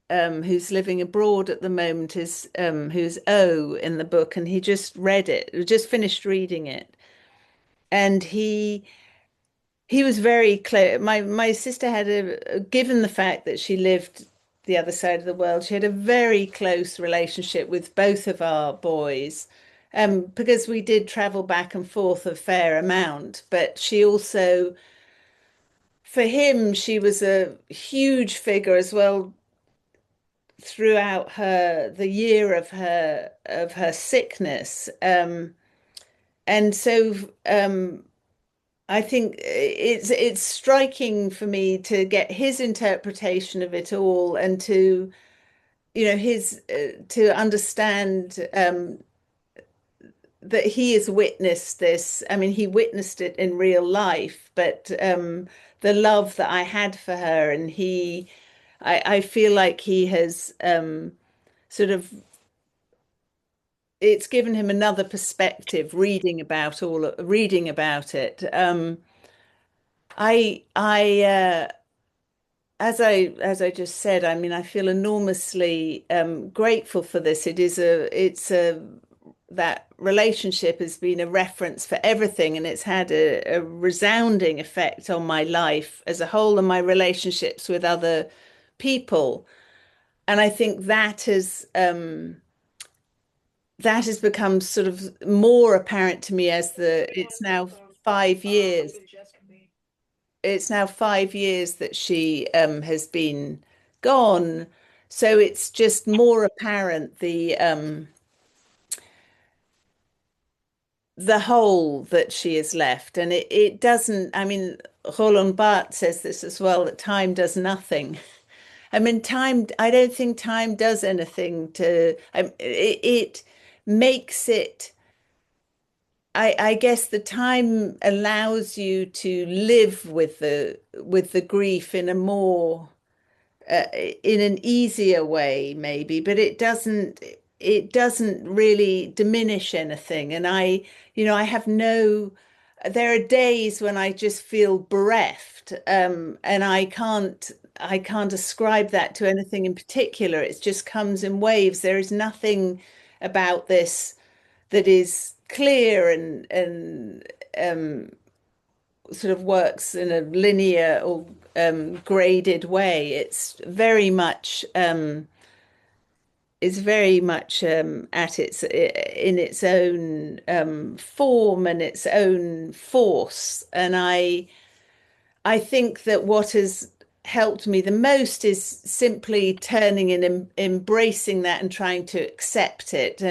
who's living abroad at the moment, is who's O in the book, and he just read it, just finished reading it, and he was very clear. My sister had given the fact that she lived the other side of the world, she had a very close relationship with both of our boys, because we did travel back and forth a fair amount. But she also, for him, she was a huge figure as well throughout the year of her sickness. And so I think it's striking for me to get his interpretation of it all, and to his to understand that he has witnessed this. I mean, he witnessed it in real life, but the love that I had for her, and I feel like he has sort of it's given him another perspective reading about it. I as I just said, I mean, I feel enormously grateful for this. It's a that relationship has been a reference for everything, and it's had a resounding effect on my life as a whole and my relationships with other people. And I think that has become sort of more apparent to me as the it's now 5 years. It's now 5 years that she has been gone. So it's just more apparent the hole that she has left. And it doesn't, I mean, Roland Barthes says this as well, that time does nothing. I mean, I don't think time does anything it makes it, I guess the time allows you to live with the grief in a more in an easier way, maybe, but it doesn't really diminish anything. And I have no, there are days when I just feel bereft, and I can't ascribe that to anything in particular. It just comes in waves. There is nothing about this that is clear and sort of works in a linear or graded way. It's very much at its in its own form and its own force. And I think that what has helped me the most is simply turning and embracing that and trying to accept it.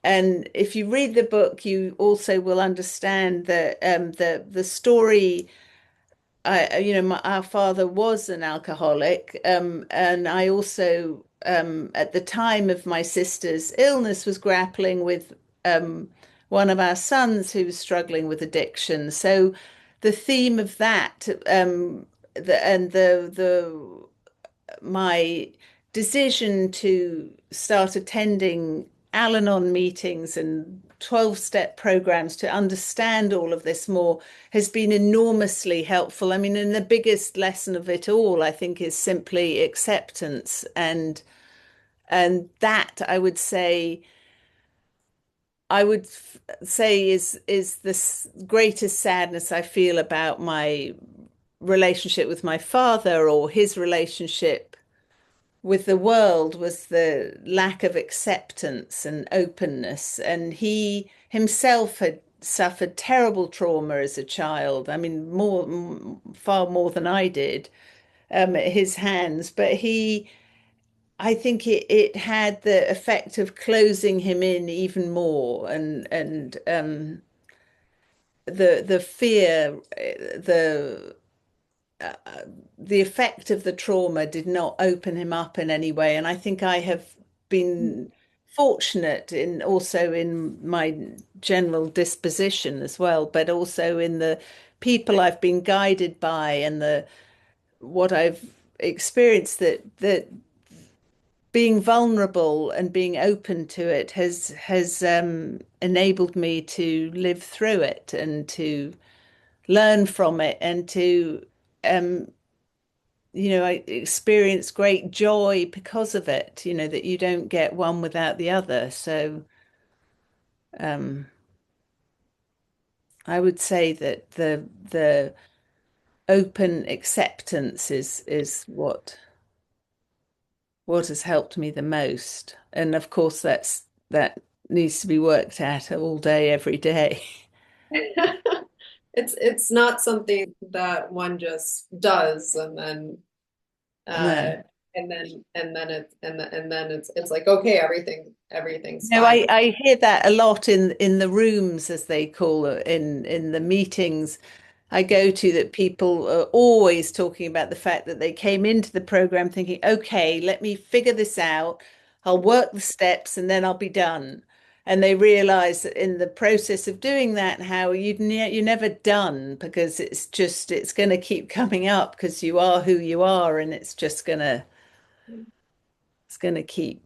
And if you read the book, you also will understand that the story. Our father was an alcoholic, and I also, at the time of my sister's illness, was grappling with one of our sons who was struggling with addiction. So, the theme of that, and the my decision to start attending Al-Anon meetings and 12-step programs to understand all of this more has been enormously helpful. I mean, and the biggest lesson of it all, I think, is simply acceptance. And that I would say is the greatest sadness I feel about my relationship with my father or his relationship with the world was the lack of acceptance and openness. And he himself had suffered terrible trauma as a child. I mean, far more than I did, at his hands. But I think it had the effect of closing him in even more, and the fear, uh, the effect of the trauma did not open him up in any way. And I think I have been fortunate in also in my general disposition as well, but also in the people I've been guided by and the what I've experienced that being vulnerable and being open to it has enabled me to live through it and to learn from it and to um, I experience great joy because of it, that you don't get one without the other. So um, I would say that the open acceptance is what has helped me the most. And of course that needs to be worked at all day, every day. It's not something that one just does uh No. and then it's like okay, everything's No, fine. I hear that a lot in the rooms, as they call it, in the meetings I go to, that people are always talking about the fact that they came into the program thinking, okay, let me figure this out. I'll work the steps and then I'll be done. And they realize that in the process of doing that, how you're never done, because it's going to keep coming up because you are who you are, and it's going to keep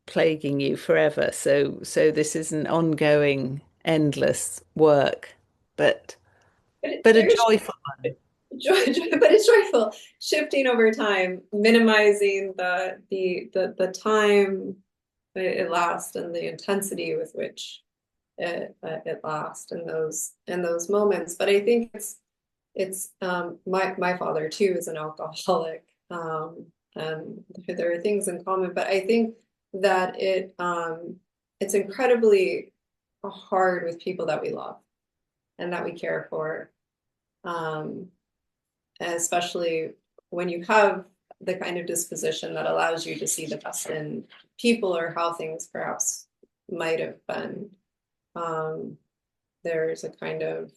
plaguing you forever. So this is an ongoing, endless work. But But but a there's joyful one. but it's joyful, shifting over time, minimizing the time it lasts and the intensity with which it lasts in those moments. But I think it's my father too is an alcoholic, and there are things in common. But I think that it's incredibly hard with people that we love and that we care for, um, especially when you have the kind of disposition that allows you to see the best in people or how things perhaps might have been. Um, there's a kind of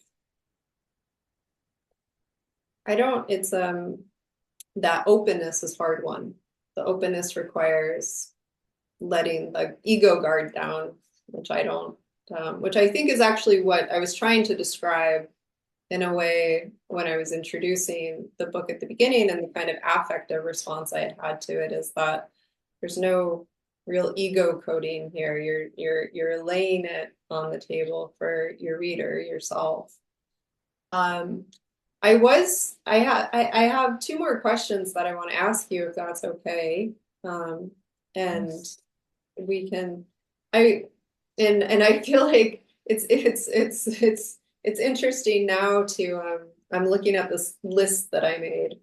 I don't it's that openness is hard one. The openness requires letting the ego guard down, which I don't, which I think is actually what I was trying to describe in a way when I was introducing the book at the beginning, and the kind of affective response I had to it is that there's no real ego coding here. You're laying it on the table for your reader, yourself. Um, I have two more questions that I want to ask you if that's okay. Um, and we can I and I feel like it's interesting now to I'm looking at this list that I made.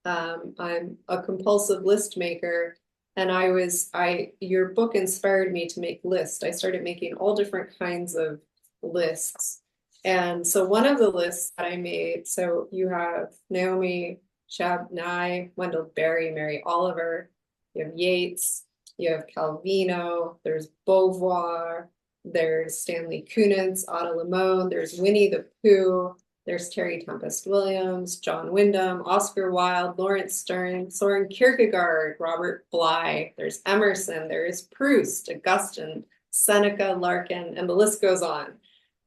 I'm a compulsive list maker, and I your book inspired me to make lists. I started making all different kinds of lists. And so one of the lists that I made, so you have Naomi Shabnai, Wendell Berry, Mary Oliver, you have Yeats, you have Calvino, there's Beauvoir, there's Stanley Kunitz, Otto Limon, there's Winnie the Pooh, there's Terry Tempest Williams, John Wyndham, Oscar Wilde, Lawrence Stern, Soren Kierkegaard, Robert Bly, there's Emerson, there is Proust, Augustine, Seneca, Larkin, and the list goes on.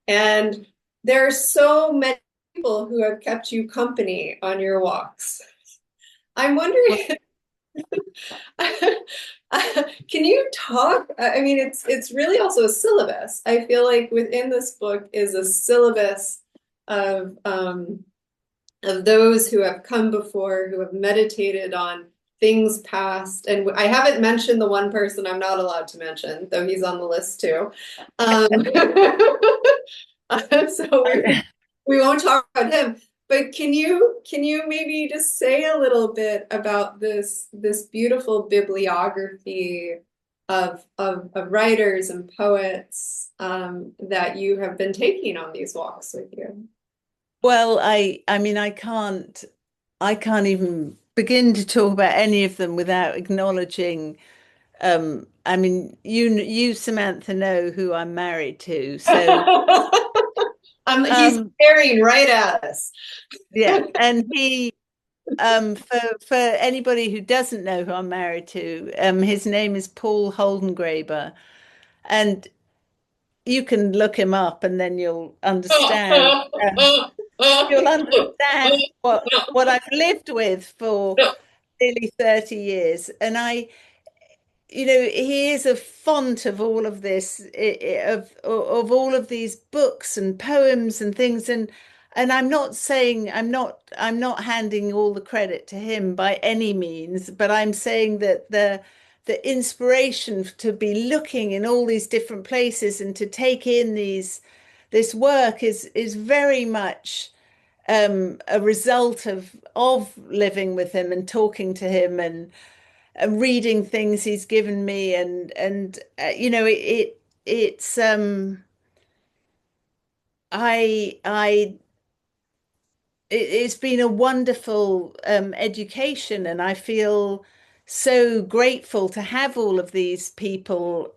And there are so many people who have kept you company on your walks. I'm wondering, can you talk? I mean, it's really also a syllabus. I feel like within this book is a syllabus of those who have come before, who have meditated on things past. And I haven't mentioned the one person I'm not allowed to mention, though he's on the list too. Um, so we won't talk about him. But can you maybe just say a little bit about this beautiful bibliography of writers and poets that you have been taking on these walks with you? Well, I mean, I can't even begin to talk about any of them without acknowledging. I mean, you, Samantha, know who I'm married to, so He's um, staring right at us. yeah, and he, for anybody who doesn't know who I'm married to, his name is Paul Holdengraber, and you can look him up, and then you'll understand what I've lived with for nearly 30 years. And he is a font of all of this, of all of these books and poems and things. And I'm not handing all the credit to him by any means, but I'm saying that the inspiration to be looking in all these different places and to take in this work is very much a result of living with him and talking to him and reading things he's given me it's I it's been a wonderful education, and I feel so grateful to have all of these people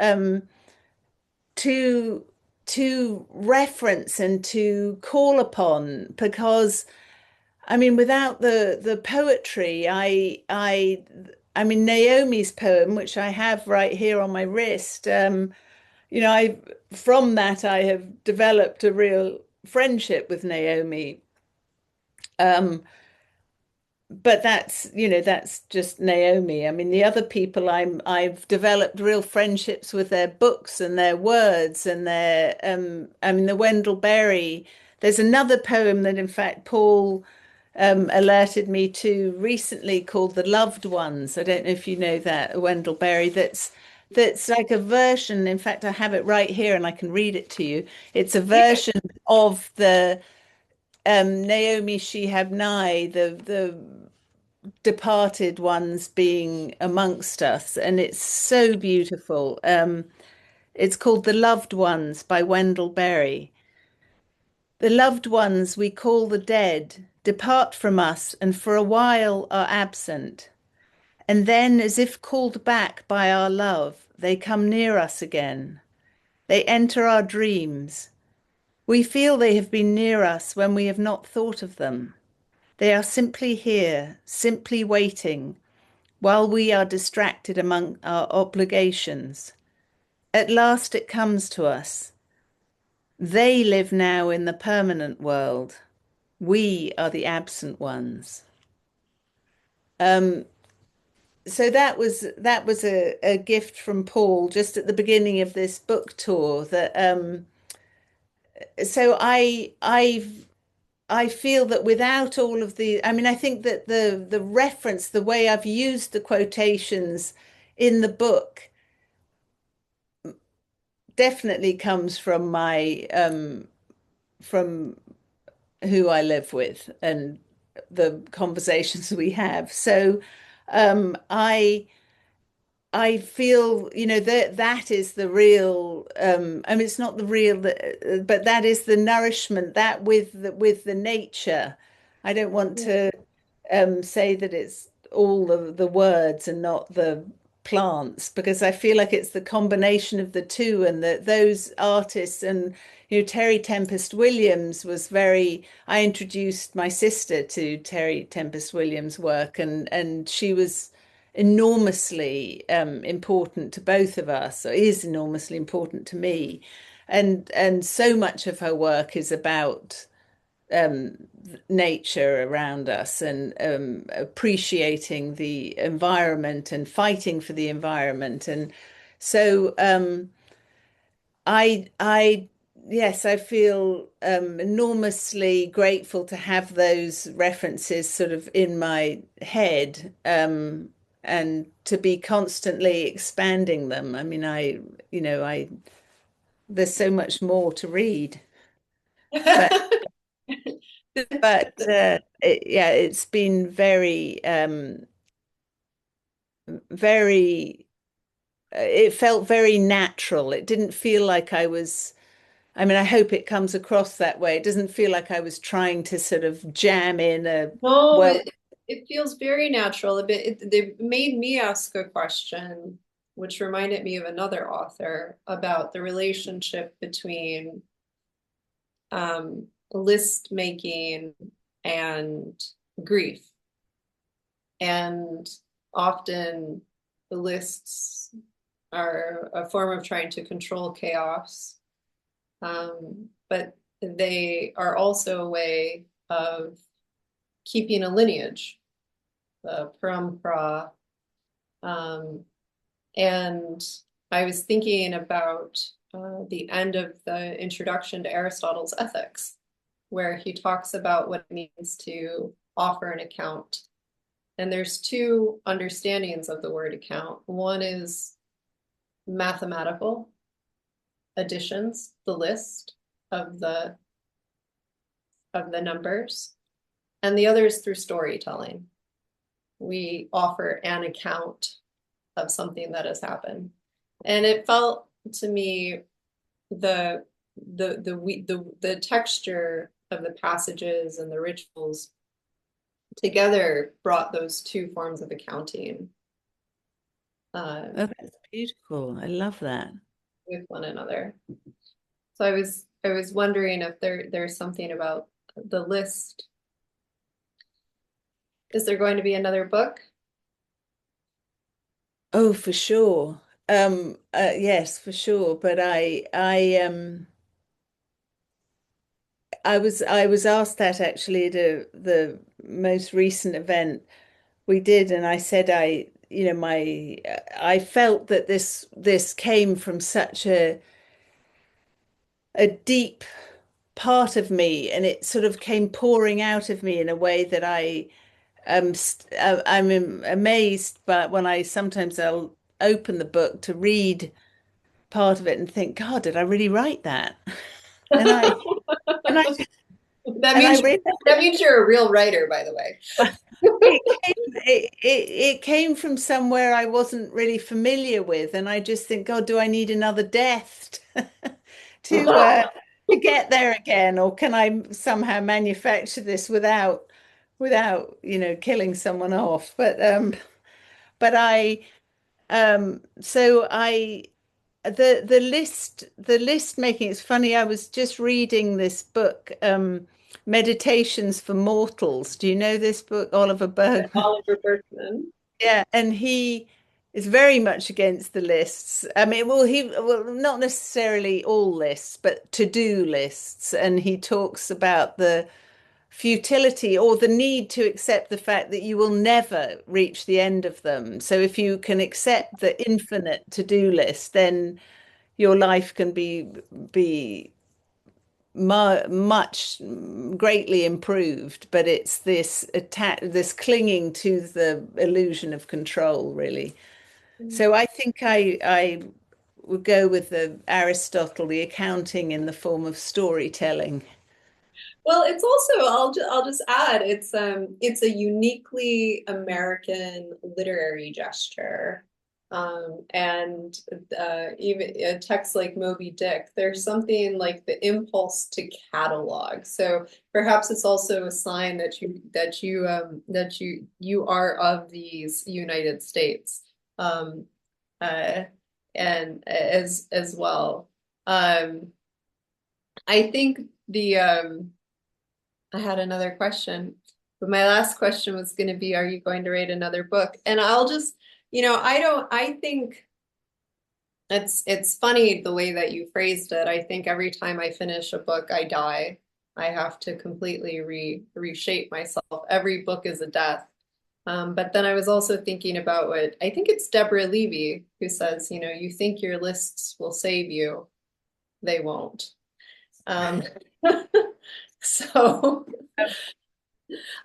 to reference and to call upon, because I mean, without the poetry, I mean, Naomi's poem, which I have right here on my wrist. I from that I have developed a real friendship with Naomi. Um, but that's just Naomi. I mean, the other people I've developed real friendships with their books and their words and their I mean, the Wendell Berry there's another poem that, in fact, Paul alerted me to recently called The Loved Ones. I don't know if you know that, Wendell Berry. That's like a version. In fact, I have it right here and I can read it to you. It's a Yeah. version of the Naomi Shihab Nye, the departed ones being amongst us, and it's so beautiful. It's called The Loved Ones by Wendell Berry. The loved ones we call the dead depart from us and for a while are absent. And then, as if called back by our love, they come near us again. They enter our dreams. We feel they have been near us when we have not thought of them. They are simply here, simply waiting, while we are distracted among our obligations. At last it comes to us. They live now in the permanent world. We are the absent ones. Um, so that was a gift from Paul just at the beginning of this book tour that so I feel that without all of the, I mean, I think that the reference, the way I've used the quotations in the book definitely comes from my from who I live with and the conversations we have. So I feel, that that is the real, I mean, it's not the real, but that is the nourishment that with the nature. I don't want to say that it's all the words and not the plants because I feel like it's the combination of the two and that those artists and Terry Tempest Williams was very I introduced my sister to Terry Tempest Williams' work and she was enormously important to both of us, or is enormously important to me. And so much of her work is about nature around us and appreciating the environment and fighting for the environment. And so I yes, I feel enormously grateful to have those references sort of in my head and to be constantly expanding them. I mean, I there's so much more to read, but yeah, it's been very it felt very natural. It didn't feel like I was, I mean, I hope it comes across that way. It doesn't feel like I was trying to sort of jam in a, No, well, it feels very natural. They made me ask a question, which reminded me of another author about the relationship between list making and grief. And often the lists are a form of trying to control chaos, but they are also a way of keeping a lineage, the parampara. Um, and I was thinking about the end of the introduction to Aristotle's Ethics, where he talks about what it means to offer an account. And there's two understandings of the word account. One is mathematical additions, the list of the numbers, and the other is through storytelling. We offer an account of something that has happened. And it felt to me the texture of the passages and the rituals together brought those two forms of accounting oh, that's beautiful. I love that. with one another. So I was wondering if there's something about the list. Is there going to be another book? Oh, for sure. Yes, for sure. But I was asked that actually at the most recent event we did, and I said I felt that this came from such a deep part of me, and it sort of came pouring out of me in a way that I'm amazed. But when I sometimes I'll open the book to read part of it and think, God, did I really write that? And I and I That and I means really that means you're a real writer, by the way. it came from somewhere I wasn't really familiar with, and I just think, God, do I need another death to uh, to get there again, or can I somehow manufacture this without killing someone off? But so I the list making, it's funny, I was just reading this book, Meditations for Mortals. Do you know this book, Oliver Bergman? Oliver Berkman. Yeah, and he is very much against the lists. I mean, well, not necessarily all lists, but to-do lists. And he talks about the futility or the need to accept the fact that you will never reach the end of them. So if you can accept the infinite to-do list, then your life can be much greatly improved. But it's this attack, this clinging to the illusion of control, really. So I think I would go with the Aristotle, the accounting in the form of storytelling. Well, it's also I'll just add it's a uniquely American literary gesture. And even a text like Moby Dick, there's something like the impulse to catalog. So perhaps it's also a sign that you are of these United States, um, uh, and as well. Um, I think the I had another question, but my last question was going to be, are you going to write another book? And I'll just, I think it's funny the way that you phrased it. I think every time I finish a book, I die. I have to completely reshape myself. Every book is a death. But then I was also thinking about what I think it's Deborah Levy who says, you think your lists will save you, they won't. Um, so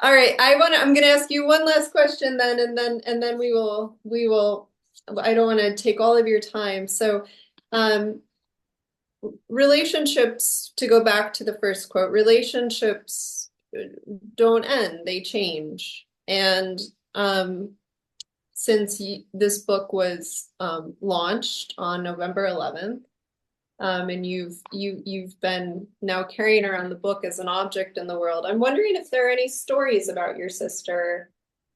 all right, I'm gonna ask you one last question then, and then we will I don't want to take all of your time. So um relationships, to go back to the first quote, relationships don't end, they change. And since this book was launched on November 11th, and you've been now carrying around the book as an object in the world. I'm wondering if there are any stories about your sister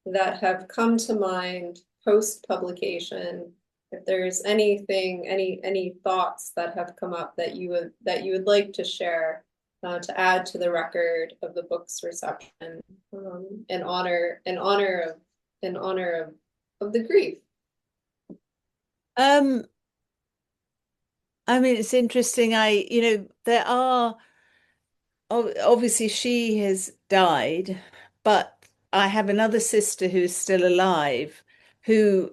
that have come to mind post publication. If there's anything, any thoughts that have come up that you would like to share, to add to the record of the book's reception, in honor of the grief. Um, I mean, it's interesting. There are obviously she has died, but I have another sister who's still alive, who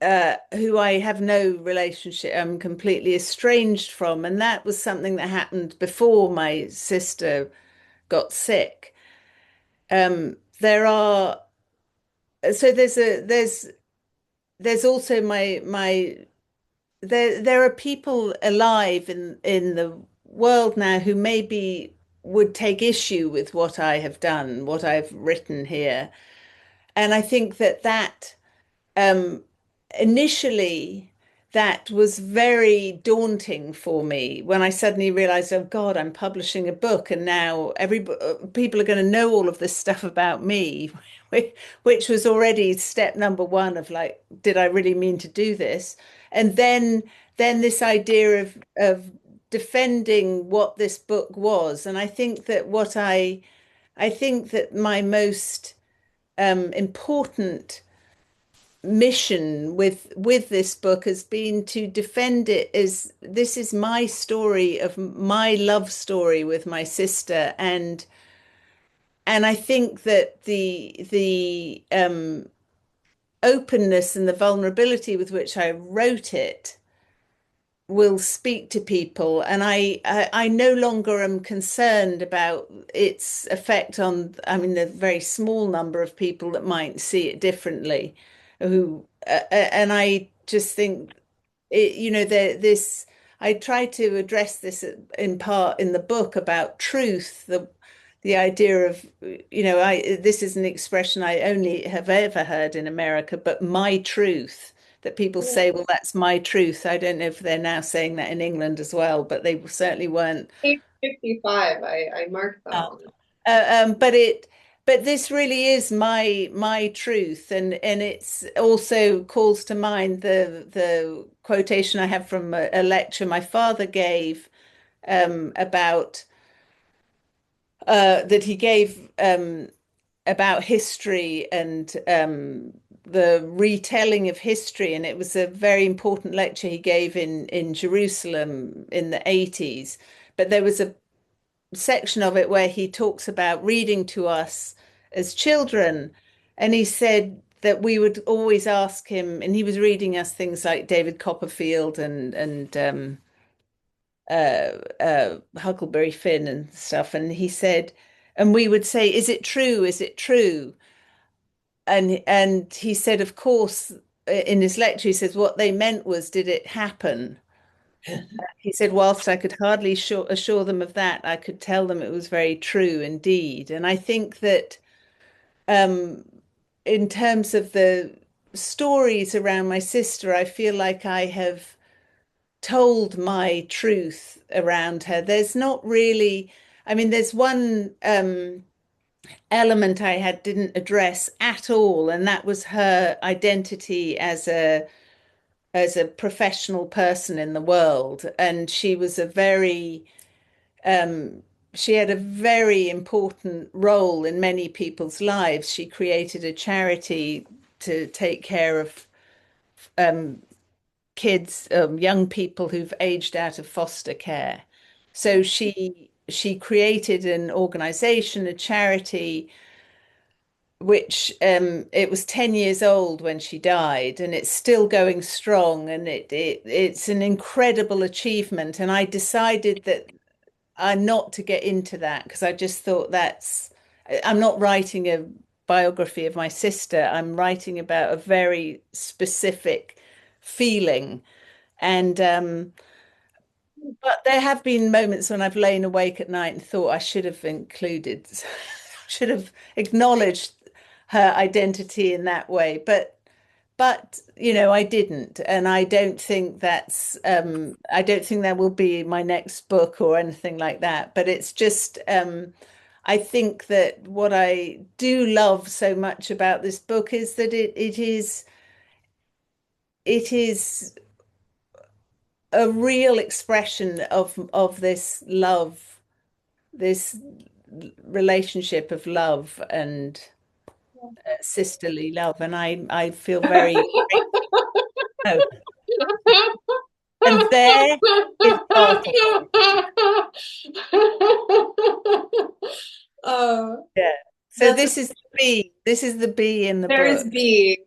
I have no relationship. I'm completely estranged from, and that was something that happened before my sister got sick. There are so there's also my there are people alive in the world now who maybe would take issue with what I have done, what I've written here. And I think that um, initially that was very daunting for me when I suddenly realized, oh God, I'm publishing a book, and now people are going to know all of this stuff about me, which was already step number one of like, did I really mean to do this? And then this idea of defending what this book was. And I think that my most important mission with this book has been to defend it as this is my story of my love story with my sister, and I think that the openness and the vulnerability with which I wrote it will speak to people, and I no longer am concerned about its effect on, I mean, the very small number of people that might see it differently, who and I just think it, this I try to address this in part in the book about truth, the idea of, I this is an expression I only have ever heard in America, but my truth, that people Yeah. say, well, that's my truth. I don't know if they're now saying that in England as well, but they certainly weren't. Page 55, I marked that one. But but this really is my truth, and it's also calls to mind the quotation I have from a lecture my father gave about that he gave about history and the retelling of history, and it was a very important lecture he gave in Jerusalem in the 80s. But there was a section of it where he talks about reading to us as children. And he said that we would always ask him, and he was reading us things like David Copperfield and Huckleberry Finn and stuff. And he said, and we would say, "Is it true? Is it true?" And he said, of course, in his lecture, he says what they meant was, did it happen? He said, whilst I could hardly assure them of that, I could tell them it was very true indeed. And I think that um, in terms of the stories around my sister, I feel like I have told my truth around her. There's not really, I mean, there's one element I had didn't address at all, and that was her identity as a professional person in the world. And she was a very um, she had a very important role in many people's lives. She created a charity to take care of um, kids, young people who've aged out of foster care. So she created an organization, a charity, which it was 10 years old when she died, and it's still going strong, and it's an incredible achievement. And I decided that not to get into that because I just thought I'm not writing a biography of my sister. I'm writing about a very specific feeling. And but there have been moments when I've lain awake at night and thought I should have included, should have acknowledged her identity in that way. But I didn't, and I don't think that will be my next book or anything like that. But it's just I think that what I do love so much about this book is that it is a real expression of this love, this relationship of love and sisterly love, and I feel very grateful. And there is Bartleby. Oh, Yeah. So that's this is the B. This is the B in the there's book. B.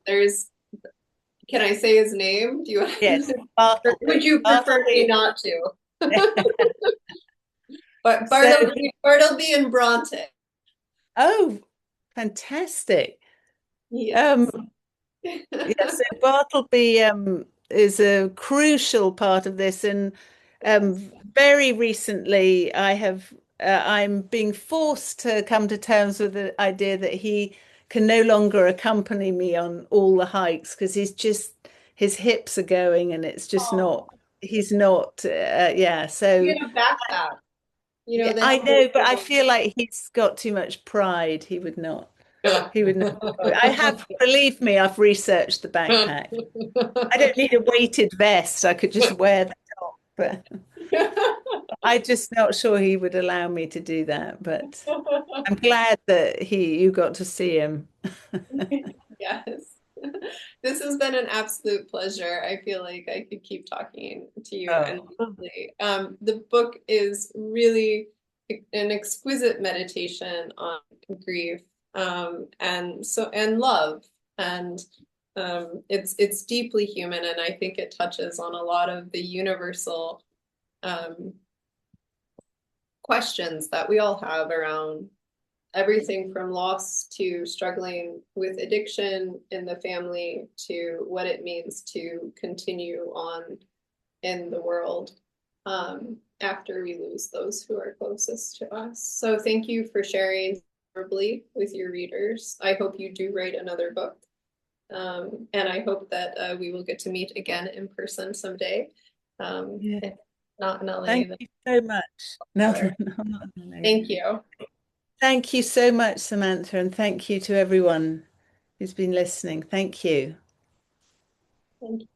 Can I say his name? Do you Yes, or would Bartleby. you prefer me Bartleby. not to? But So, Bartleby and Bronte. oh, fantastic. Yes. Um, yeah, so Bartleby is a crucial part of this, and very recently I'm being forced to come to terms with the idea that he can no longer accompany me on all the hikes because his hips are going, and it's just not Oh, he's not yeah. So you have backpack. yeah, Then I know, but I feel like he's got too much pride. He would not. I have, believe me, I've researched the backpack. I don't need a weighted vest. I could just wear the top, but I'm just not sure he would allow me to do that. But I'm glad that you got to see him. Yes. This has been an absolute pleasure. I feel like I could keep talking to you Oh, endlessly. The book is really an exquisite meditation on grief, and love. And It's deeply human, and I think it touches on a lot of the universal um, questions that we all have around everything from loss to struggling with addiction in the family to what it means to continue on in the world after we lose those who are closest to us. So thank you for sharing verbally with your readers. I hope you do write another book. And I hope that we will get to meet again in person someday. Yeah. If not in LA, Thank then you so much. No, elsewhere. no, not in LA. Thank you. Thank you so much, Samantha, and thank you to everyone who's been listening. Thank you. Thank you.